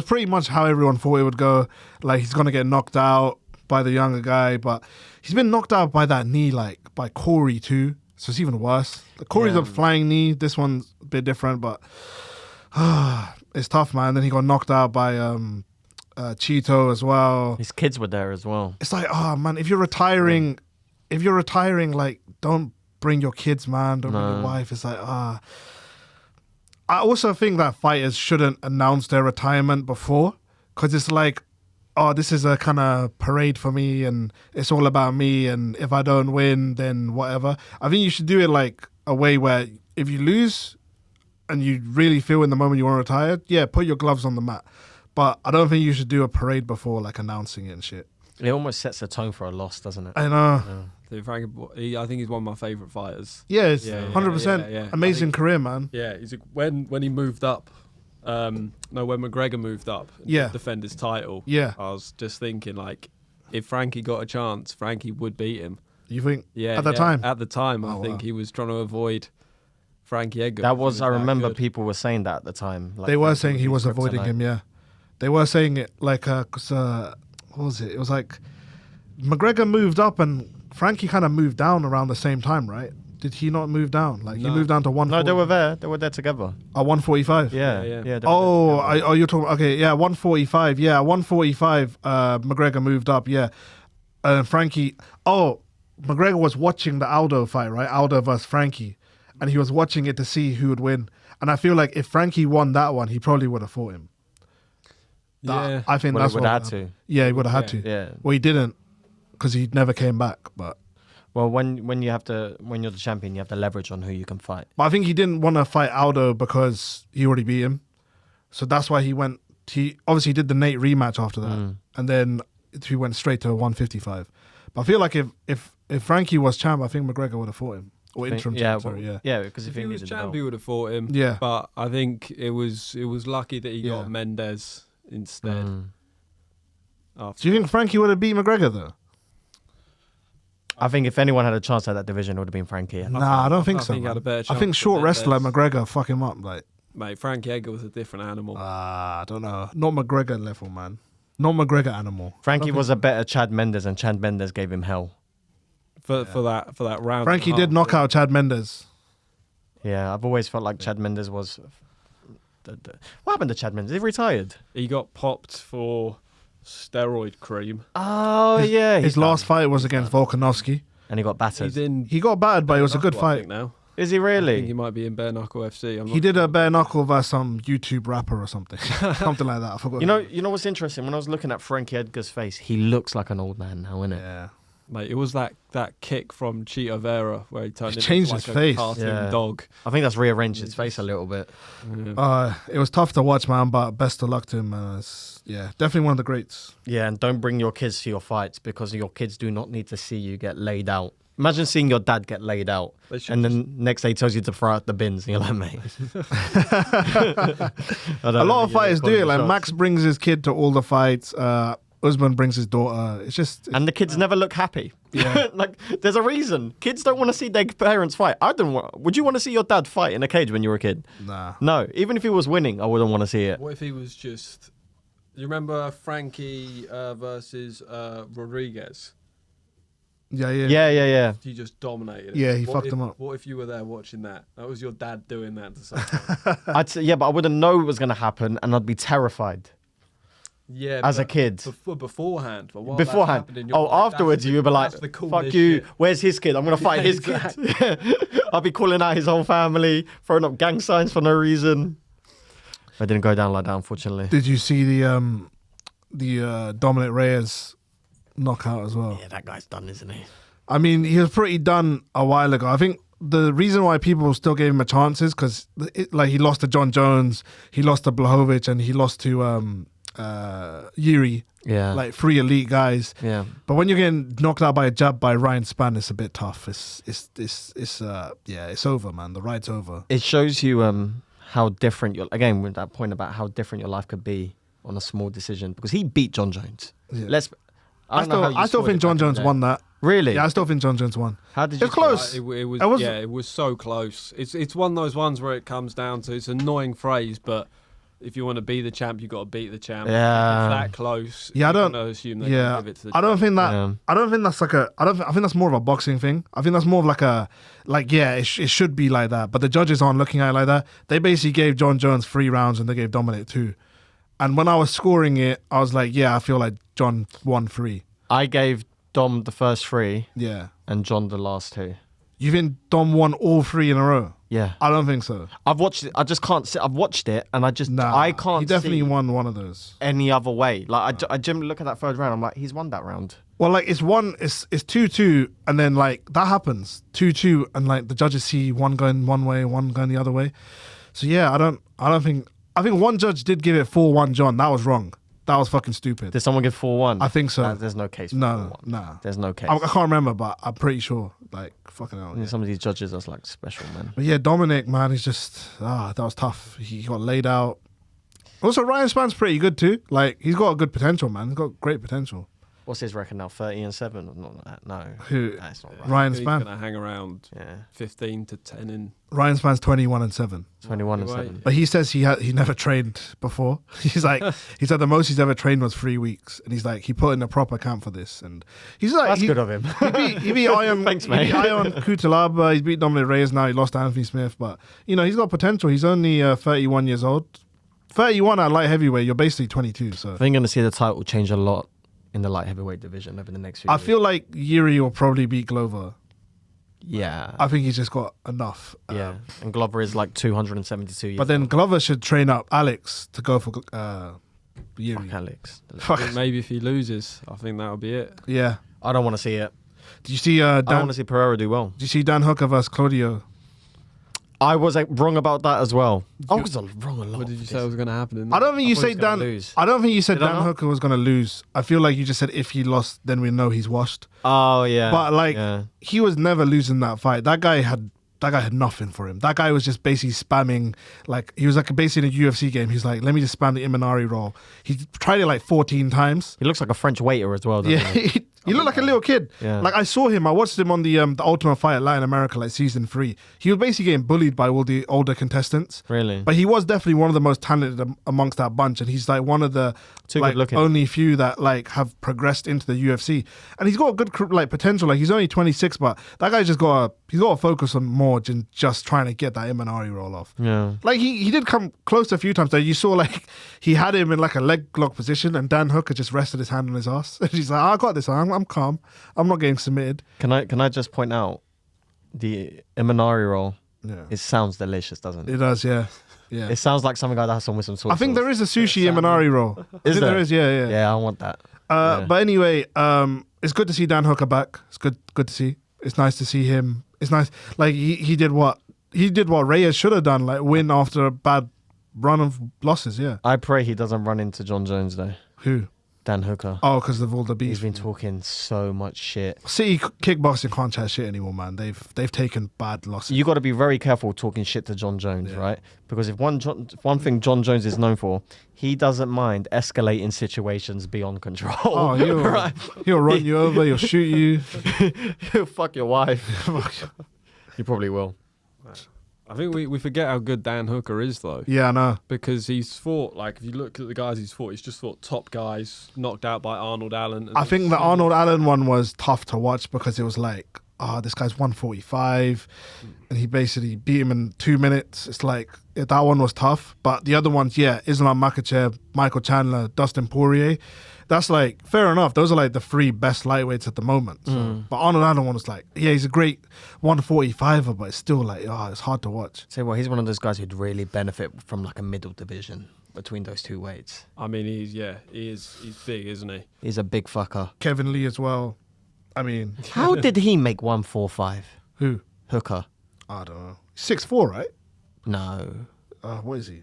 pretty much how everyone thought it would go. Like, he's gonna get knocked out by the younger guy, but he's been knocked out by that knee, like by Corey too. So it's even worse. Corey's a flying knee. This one's a bit different, but it's tough, man. Then he got knocked out by Cheeto as well. His kids were there as well. It's like, oh man, if you're retiring, like, don't bring your kids, man. Don't bring your wife. It's like, I also think that fighters shouldn't announce their retirement before, because it's like, oh, this is a kind of parade for me, and it's all about me, and if I don't win, then whatever. I think you should do it like a way where if you lose and you really feel in the moment you want to retire, yeah, put your gloves on the mat. But I don't think you should do a parade before, like, announcing it and shit. It almost sets the tone for a loss, doesn't it? I know. So Frankie, I think he's one of my favourite fighters. Yeah, it's 100%. Yeah. Amazing career, man. Yeah, when he moved up, when McGregor moved up to defend his title, Yeah. I was just thinking, like, if Frankie got a chance, Frankie would beat him. You think? Yeah. At the time? At the time, I Oh, think wow. he was trying to avoid Frankie Edgar. That was, I remember good. people were saying that at the time. Like, They were Frankie saying he was his avoiding kryptonite. him, yeah. They were saying it like, cause, what was it? It was like McGregor moved up and Frankie kind of moved down around the same time, right? Did he not move down? Like, he No. moved down to 140. No, they were there. They were there together. 145. Yeah. Yeah. they were Oh, there together. you're talking. Okay, yeah, 145. Yeah, 145. McGregor moved up. Yeah, Frankie. Oh, McGregor was watching the Aldo fight, right? Aldo versus Frankie, and he was watching it to see who would win. And I feel like if Frankie won that one, he probably would have fought him. Yeah. I think Well, that's he would what have had to. Yeah, he would have had to. Yeah. Well, he didn't because he never came back. But Well, when you're the champion, you have to leverage on who you can fight. I think he didn't want to fight Aldo because he already beat him. So that's why he went. He obviously did the Nate rematch after that, and then he went straight to 155. But I feel like if Frankie was champ, I think McGregor would have fought him or interim champ. Sorry, yeah. Yeah, because If if he he was needed the champ, belt. he would have fought him. Yeah. But I think it was lucky that he Yeah. got Mendez instead. after. Do you think Frankie would have beat McGregor though? I think if anyone had a chance at that division, it would have been Frankie. Nah, I don't think so. He had a better I chance, think short but wrestler there's- McGregor fuck him up. Like, Mate, Frankie Edgar was a different animal. I don't know. Not McGregor level, man. Not McGregor animal. Frankie was a better Chad Mendes, and Chad Mendes gave him hell. for that round. Frankie and a did half. knock out Chad Mendes. Yeah, I've always felt like Chad Mendes was. What happened to Chad Mendes? He retired. He got popped for steroid cream. Oh yeah, His last fight was against Volkanovski. and he got battered. He's in. He got battered, but it was a good Knuckle, I fight. think, now. Is he I think he really? might be in Bare Knuckle FC. I'm He not did a bare knuckle versus some YouTube rapper or something. Something like that. I forgot. You know what's interesting? When I was looking at Frankie Edgar's face, he looks like an old man now, innit? Yeah. Mate, it was that kick from Cheeto Vera where he turned He into changed like his a face. cartoon Yeah. dog. I think that's rearranged his face a little bit. Yeah. It was tough to watch, man, but best of luck to him, man. Definitely one of the greats. Yeah, and don't bring your kids to your fights because your kids do not need to see you get laid out. Imagine seeing your dad get laid out, They should and then next day he tells you to throw out the bins, and you're like, mate. A lot of fighters do it. Like Max brings his kid to all the fights. Usman brings his daughter. It's just And the kids never look happy. Yeah. Like, there's a reason. Kids don't want to see their parents fight. I don't want. Would you want to see your dad fight in a cage when you were a kid? nah. No. Even if he was winning, I wouldn't want to see it. What if he was just? You remember Frankie versus Rodriguez? Yeah. Yeah. He just dominated. Yeah, he What fucked if- him up. What if you were there watching that? That was your dad doing that to someone. I'd say, yeah, but I wouldn't know it was going to happen, and I'd be terrified Yeah, as a but kid. beforehand. But while that's Beforehand. happening, you're Oh, like, afterwards, that's you'd be like, that's the fuck coolest you. shit. Where's his kid? I'm going to fight his Exactly. kid. I'll be calling out his whole family, throwing up gang signs for no reason. I didn't go down like that, unfortunately. Did you see the Dominic Reyes knockout as well? Yeah, that guy's done, isn't he? I mean, he was pretty done a while ago. I think the reason why people still gave him a chance is because he lost to John Jones, he lost to Blachowicz, and he lost to Yuri, Yeah. like 3 elite guys. Yeah. But when you're getting knocked out by a jab by Ryan Spann, it's a bit tough. It's over, man. The ride's over. It shows you how different again with that point about how different your life could be on a small decision because he beat John Jones. Yeah. I I still think John Jones won that. Really? Yeah, I still think John Jones won. How did you? It's close. It was, It was- yeah, it was so close. It's one of those ones where it comes down to, it's an annoying phrase, but if you want to be the champ, you got to beat the champ. Yeah. If it's that close. Yeah, I you're don't- gonna assume they Yeah, give it to the I don't champ. think that. Yeah. I don't think that's like a. I think that's more of a boxing thing. I think that's more of it should be like that. But the judges aren't looking at it like that. They basically gave John Jones 3 rounds and they gave Dominic 2. And when I was scoring it, I was like, yeah, I feel like John won 3. I gave Dom the first 3 Yeah. and John the last 2. You think Dom won all 3 in a row? Yeah. I don't think so. I've watched it. I just can't see. I've watched it and I just Nah, I can't He definitely see won one of those. any other way. Like I generally look at that third round. I'm like, he's won that round. Well, like it's 2-2, and then like that happens 2-2, and like the judges see one going one way, one going the other way. So yeah, I don't think. I think one judge did give it 4-1 John. That was wrong. That was fucking stupid. Did someone give 4-1? I think so. There's no case. For No, 4-1. nah. There's no case. I can't remember, but I'm pretty sure. Like fucking hell. Yeah. Some of these judges are like special, man. But yeah, Dominic, man, he's just that was tough. He got laid out. Also, Ryan Spann's pretty good too. Like he's got a good potential, man. He's got great potential. What's his record now? 30-7? No. Who? That's not right. Ryan He's Spann. going to hang around Yeah. 15 to 10 in. Ryan Spann's 21-7. 21-7. But he says he never trained before. He's like, he said the most he's ever trained was 3 weeks, and he's like, he put in a proper camp for this, and he's like, That's good of him. He beat Ion. Thanks, He mate. beat Ion Kutalaba. He's beat Dominic Reyes. Now he lost to Anthony Smith, but he's got potential. He's only 31 years old. 31 at light heavyweight. You're basically 22. So I think you're going to see the title change a lot in the light heavyweight division over the next few I years. feel like Yuri will probably beat Glover. Yeah. I think he's just got enough. Yeah. And Glover is like 272 years But then Glover should train up Alex to go for Yuri. Fuck Alex. Fuck. Maybe if he loses, I think that'll be it. Yeah. I don't want to see it. Did you see I want Dan? to see Pereira do well. Did you see Dan Hooker versus Claudio? I was wrong about that as well. I was wrong a lot. What did you say was going to happen? I don't think you thought he say was gonna Dan. lose. I don't think you said Did I Dan not? Hooker was going to lose. I feel like you just said if he lost, then we know he's washed. Oh, yeah. But like Yeah. he was never losing that fight. That guy had that guy had nothing for him. That guy was just basically spamming, like, he was like basically in a UFC game. He's like, let me just spam the Imanari roll. He tried it like 14 times. He looks like a French waiter as well, doesn't he? He looked like a little kid. Yeah. Like, I saw him. I watched him on the Ultimate Fight Latin America, like season 3. He was basically getting bullied by all the older contestants. Really? But he was definitely one of the most talented amongst that bunch, and he's like one of the only few that like have progressed into the UFC. And he's got a good like potential. Like, he's only 26, but that guy's just got to focus on more than just trying to get that Imanari roll off. Yeah. Like, he did come close a few times. Though you saw like he had him in like a leg lock position, and Dan Hooker just rested his hand on his ass. And he's like, I got this. I'm calm. I'm not getting submitted. Can I just point out the Imanari roll? Yeah. It sounds delicious, doesn't it? It does, yeah. Yeah. It sounds like something like that with some sauce. I think there is a sushi Imanari roll. There is, yeah. Yeah, I want that. But anyway, it's good to see Dan Hooker back. It's good to see. It's nice to see him. It's nice. Like, he did what Reyes should have done, like win after a bad run of losses, yeah. I pray he doesn't run into John Jones, though. Who? Dan Hooker. Oh, because of all the beef. He's been talking so much shit. City kickboxing can't chat shit anymore, man. They've taken bad losses. You got to be very careful talking shit to John Jones, right? Because if one thing John Jones is known for, he doesn't mind escalating situations beyond control. Oh, he'll run you over. He'll shoot you. He'll fuck your wife. He probably will. I think we forget how good Dan Hooker is, though. Yeah, I know. Because he's fought, like, if you look at the guys he's just fought top guys, knocked out by Arnold Allen. I think the Arnold Allen one was tough to watch because it was like, this guy's 145, and he basically beat him in 2 minutes. It's like, that one was tough. But the other ones, Islam Makhachev, Michael Chandler, Dustin Poirier, that's like, fair enough. Those are like the 3 best lightweights at the moment. So. But Arnold Allen one was like, he's a great 145er, but it's still like, it's hard to watch. Say what, he's one of those guys who'd really benefit from like a middle division between those 2 weights. I mean, he's big, isn't he? He's a big fucker. Kevin Lee as well. I mean, how did he make 145? Who? Hooker. I don't know. 6'4", right? No. What is he?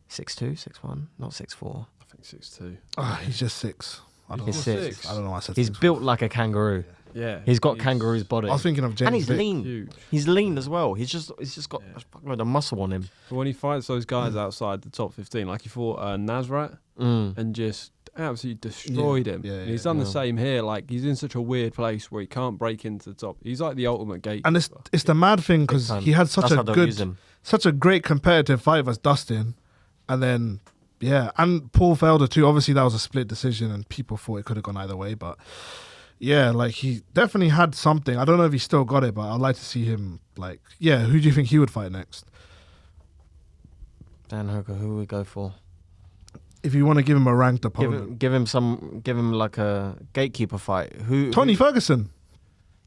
6'2", 6'1", not 6'4". I think 6'2". He's just 6. I don't know. He's 6. I don't know why I said He's 6'4". built like a kangaroo. Yeah. He's got kangaroo's body. I was thinking of James. And he's Vick. lean. Huge. He's lean as well. He's just got a fucking load of muscle on him. But when he fights those guys outside the top 15, like he fought Nasrat and just absolutely destroyed him. Yeah, and he's done the same here. Like, he's in such a weird place where he can't break into the top. He's like the ultimate gatekeeper. And it's the mad thing because he had such a great competitive fight as Dustin, and then and Paul Felder too. Obviously that was a split decision, and people thought it could have gone either way. But like, he definitely had something. I don't know if he still got it, but I'd like to see him. Like, who do you think he would fight next? Dan Hooker, who would we go for? If you want to give him a ranked opponent, give him like a gatekeeper fight. Tony Ferguson.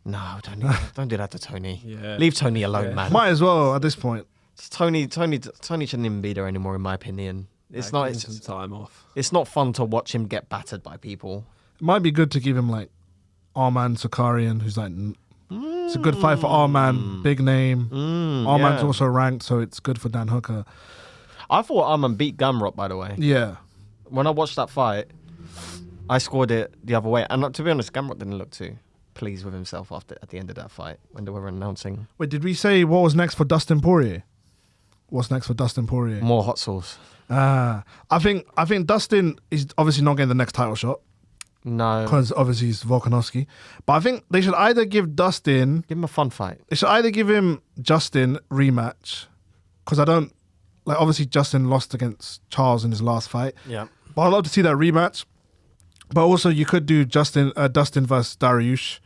No, don't do that to Tony. Yeah. Leave Tony alone, man. Might as well at this point. Tony shouldn't even be there anymore, in my opinion. It's not. It's some time off. It's not fun to watch him get battered by people. It might be good to give him like Arman Sakarian, who's like, it's a good fight for Arman, big name. Arman's also ranked, so it's good for Dan Hooker. I thought Arman beat Gamrot, by the way. Yeah. When I watched that fight, I scored it the other way. And to be honest, Gamrot didn't look too pleased with himself at the end of that fight when they were announcing. Wait, did we say what was next for Dustin Poirier? What's next for Dustin Poirier? More hot sauce. I think Dustin is obviously not getting the next title shot. No. Because obviously he's Volkanovski. But I think they should either give Dustin... Give him a fun fight. They should either give him Justin rematch. Because I don't... Like, obviously Justin lost against Charles in his last fight. Yeah. But I'd love to see that rematch. But also you could do Dustin versus Dariush.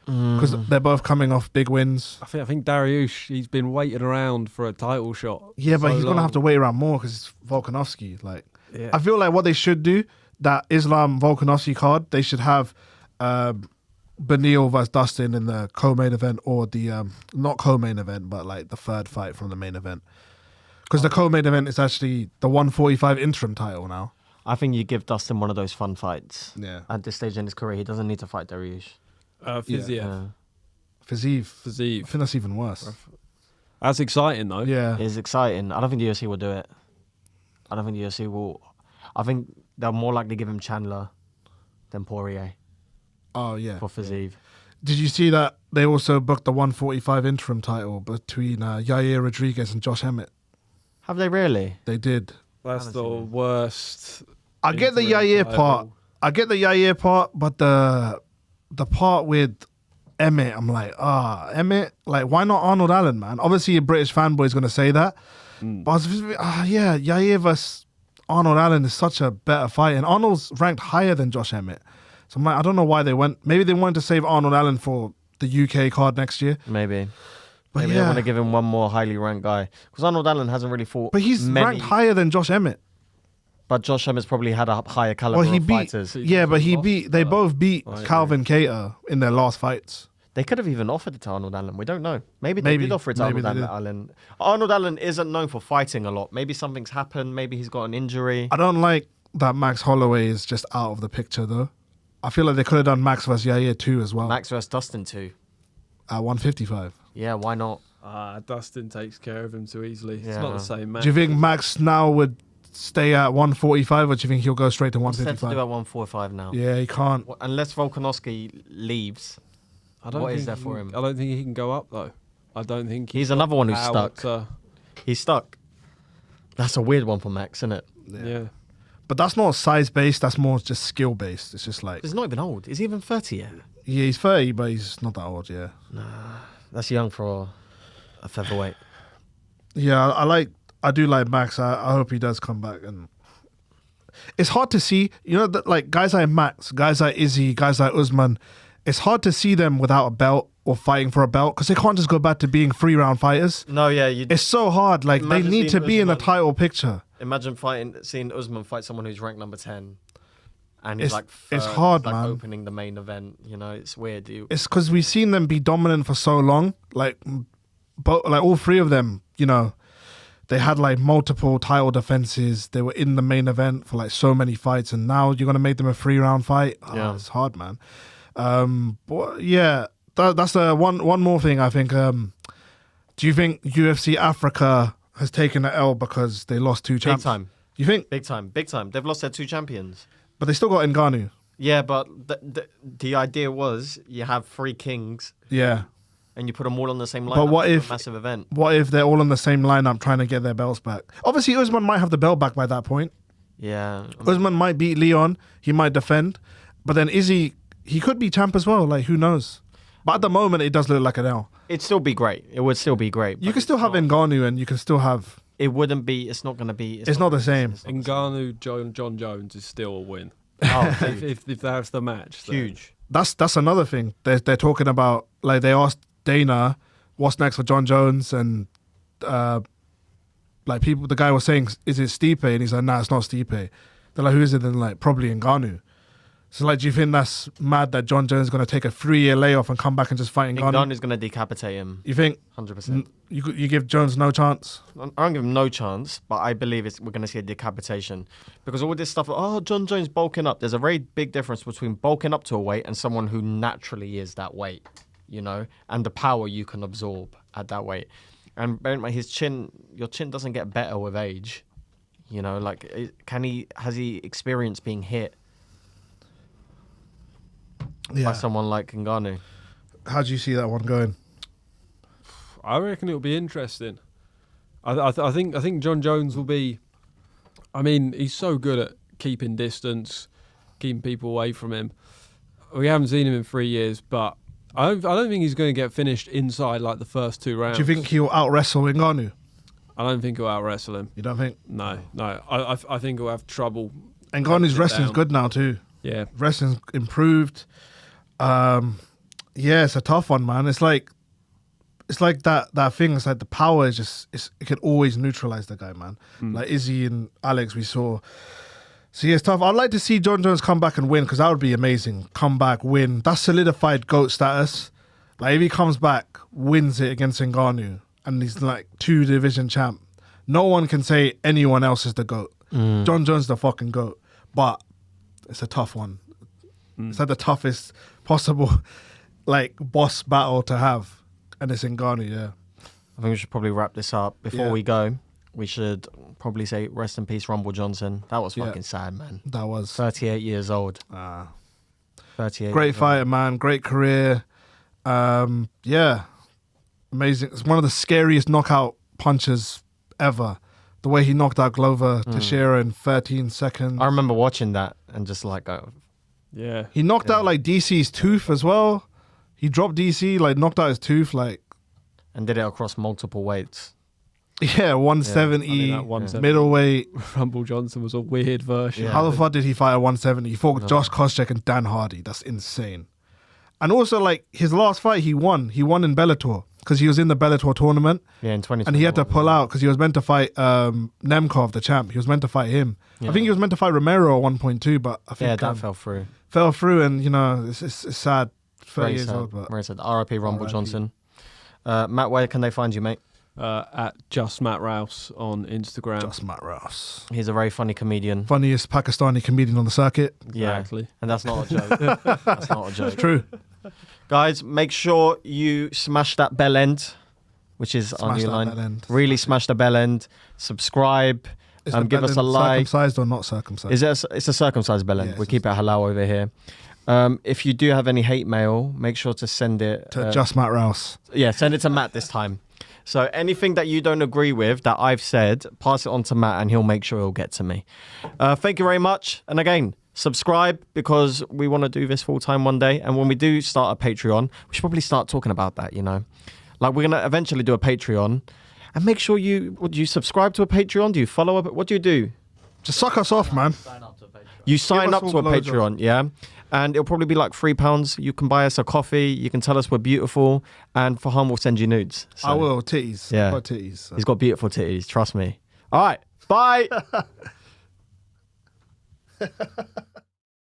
Because they're both coming off big wins. I think Dariush, he's been waiting around for a title shot. Yeah, but he's going to long. have to wait around more because it's Volkanovski. Like, Yeah. I feel like what they should do, that Islam Volkanovski card, they should have Beneil versus Dustin in the co-main event, or the not co-main event, but like the third fight from the main event. Because the co-main event is actually the 145 interim title now. I think you give Dustin one of those fun fights. Yeah. At this stage in his career, he doesn't need to fight Dariush. Fiziev. Fiziev. I Fiziev. think that's even worse. That's exciting, though. Yeah. It's exciting. I don't think the UFC will do it. I don't think the UFC will. I think they'll more likely give him Chandler than Poirier Oh, yeah. for Fiziev. Did you see that they also booked the 145 interim title between Yair Rodriguez and Josh Emmett? Have they really? They did. That's the worst. I get the Yair part. But the part with Emmett, I'm like, Emmett, like, why not Arnold Allen, man? Obviously, a British fanboy is going to say that. But I was Yair versus Arnold Allen is such a better fight. And Arnold's ranked higher than Josh Emmett. So I'm like, I don't know why they went. Maybe they wanted to save Arnold Allen for the UK card next year. Maybe. But Maybe they want to give him one more highly ranked guy. Because Arnold Allen hasn't really fought. But he's ranked higher than Josh Emmett. But Josh Emmett's probably had a higher caliber of fighters. Yeah, but they both beat Calvin Kattar in their last fights. They could have even offered it to Arnold Allen. We don't know. Maybe they did offer it to Arnold Allen. Arnold Allen isn't known for fighting a lot. Maybe something's happened. Maybe he's got an injury. I don't like that Max Holloway is just out of the picture, though. I feel like they could have done Max vs. Yair 2 as well. Max vs. Dustin 2. At 155. Yeah, why not? Dustin takes care of him too easily. It's not the same match. Do you think Max now would stay at 145 or do you think he'll go straight to 155? What's to do at 145 now? Yeah, he can't. Unless Volkanovski leaves. What is there for him? I don't think he can go up, though. I don't think he's another one who's stuck. He's stuck. That's a weird one for Max, isn't it? Yeah. But that's not size-based. That's more just skill-based. It's just like... He's not even old. Is he even 30 yet? Yeah, he's 30, but he's not that old, yeah. Nah, that's young for a featherweight. Yeah, I do like Max. I hope he does come back. And it's hard to see, that like guys like Max, guys like Izzy, guys like Usman, it's hard to see them without a belt or fighting for a belt because they can't just go back to being 3-round fighters. No, yeah. It's so hard. Like, they need to be in the title picture. Imagine seeing Usman fight someone who's ranked number 10. And he's it's hard, like man. Opening the main event, it's weird. It's because we've seen them be dominant for so long. Like all three of them, they had like multiple title defenses. They were in the main event for like so many fights, and now you're gonna make them a 3-round fight. It's hard, man. But yeah, that's the one more thing. I think. Do you think UFC Africa has taken an L because they lost 2 champs? Big time. You think? Big time. They've lost their 2 champions. But they still got Ngannou. Yeah, but the idea was you have 3 kings. Yeah. And you put them all on the same lineup. But what if a massive event? What if they're all on the same lineup trying to get their belts back? Obviously, Usman might have the belt back by that point. Yeah. Usman might beat Leon. He might defend. But then Izzy, he could be champ as well. Like, who knows? But at the moment, it does look like an L. It'd still be great. It would still be great. You can still have Ngannou and you can still have... It wouldn't be... It's not going to be... It's not the same. Ngannou, John Jones is still a win. Oh, if that's the match. Huge. That's another thing. They're talking about... Like, they asked Dana, what's next for John Jones? And, like, the guy was saying, is it Stipe? And he's like, nah, it's not Stipe. They're like, who is it? Then, like, probably Ngannou. So, like, do you think that's mad that John Jones is going to take a 3-year layoff and come back and just fight Ngannou? Ngannou's going to decapitate him. You think? 100%. You give Jones no chance? I don't give him no chance, but I believe we're going to see a decapitation. Because all this stuff, John Jones bulking up, there's a very big difference between bulking up to a weight and someone who naturally is that weight, and the power you can absorb at that weight. And bear in mind, your chin doesn't get better with age. Has he experienced being hit? By someone like Ngannou. How do you see that one going? I reckon it'll be interesting. I think John Jones will be... I mean, he's so good at keeping distance, keeping people away from him. We haven't seen him in 3 years, but I don't think he's going to get finished inside like the first 2 rounds. Do you think he'll out-wrestle Ngannou? I don't think he'll out-wrestle him. You don't think? No. I think he'll have trouble. Ngannou's wrestling's good now too. Yeah. Wrestling's improved. It's a tough one, man. It's like that thing. It's like the power is just it can always neutralize the guy, man. Like Izzy and Alex, we saw. So yeah, it's tough. I'd like to see John Jones come back and win because that would be amazing. Come back, win. That's solidified GOAT status. Like if he comes back, wins it against Ngannou, and he's like 2 division champ. No one can say anyone else is the GOAT. John Jones the fucking GOAT. But it's a tough one. It's like the toughest possible like boss battle to have, and it's Ngannou. Yeah, I think we should probably wrap this up. Before we go, we should probably say rest in peace Rumble Johnson. That was fucking sad, man. That was 38 years old. 38 great fighter, man. Great career. Yeah, amazing. It's one of the scariest knockout punches ever. The way he knocked out Glover Teixeira in 13 seconds. I remember watching that and just like, Yeah. He knocked out like DC's tooth as well. He dropped DC, like knocked out his tooth, like. And did it across multiple weights. Yeah, 170, I mean, that 170 middleweight. Rumble Johnson was a weird version. Yeah. How the fuck did he fight at 170? He fought Josh Koscheck and Dan Hardy. That's insane. And also, like, his last fight, he won. He won in Bellator because he was in the Bellator tournament. Yeah, in 2020. And he had to pull out because he was meant to fight Nemkov, the champ. He was meant to fight him. Yeah. I think he was meant to fight Romero at 1.2, but I think that fell through. fell through. And, you know, it's sad. 30 Very years sad. old. But Very sad. R.I.P. Rumble R.I.P. Johnson. Matt, where can they find you, mate? At Just Matt Rouse on Instagram. just Matt Rouse. He's a very funny comedian. Funniest Pakistani comedian on the circuit. Yeah, Exactly. and that's not a joke. That's not a joke. True. Guys, make sure you smash that bell end, which is our Smash new that line. bell end. Really smash the bell end. Subscribe. Is the Give bell us a end like. Circumcised or not circumcised? Is it it's a circumcised bell end. Yeah, We it's keep it halal over here. If you do have any hate mail, make sure to send it to just Matt Rouse. Yeah, send it to Matt this time. So anything that you don't agree with that I've said, pass it on to Matt and he'll make sure it'll get to me. Thank you very much. And again, subscribe because we want to do this full time one day. And when we do start a Patreon, we should probably start talking about that, you know. Like we're going to eventually do a Patreon and make sure do you subscribe to a Patreon? Do you follow up? What do you do? Just suck us off, man. You sign us up to a all loads of- Patreon, yeah? And it'll probably be like £3. You can buy us a coffee. You can tell us we're beautiful. And Farhan will send you nudes. So, I will. Titties. Yeah. I've got titties. So. He's got beautiful titties. Trust me. All right. Bye.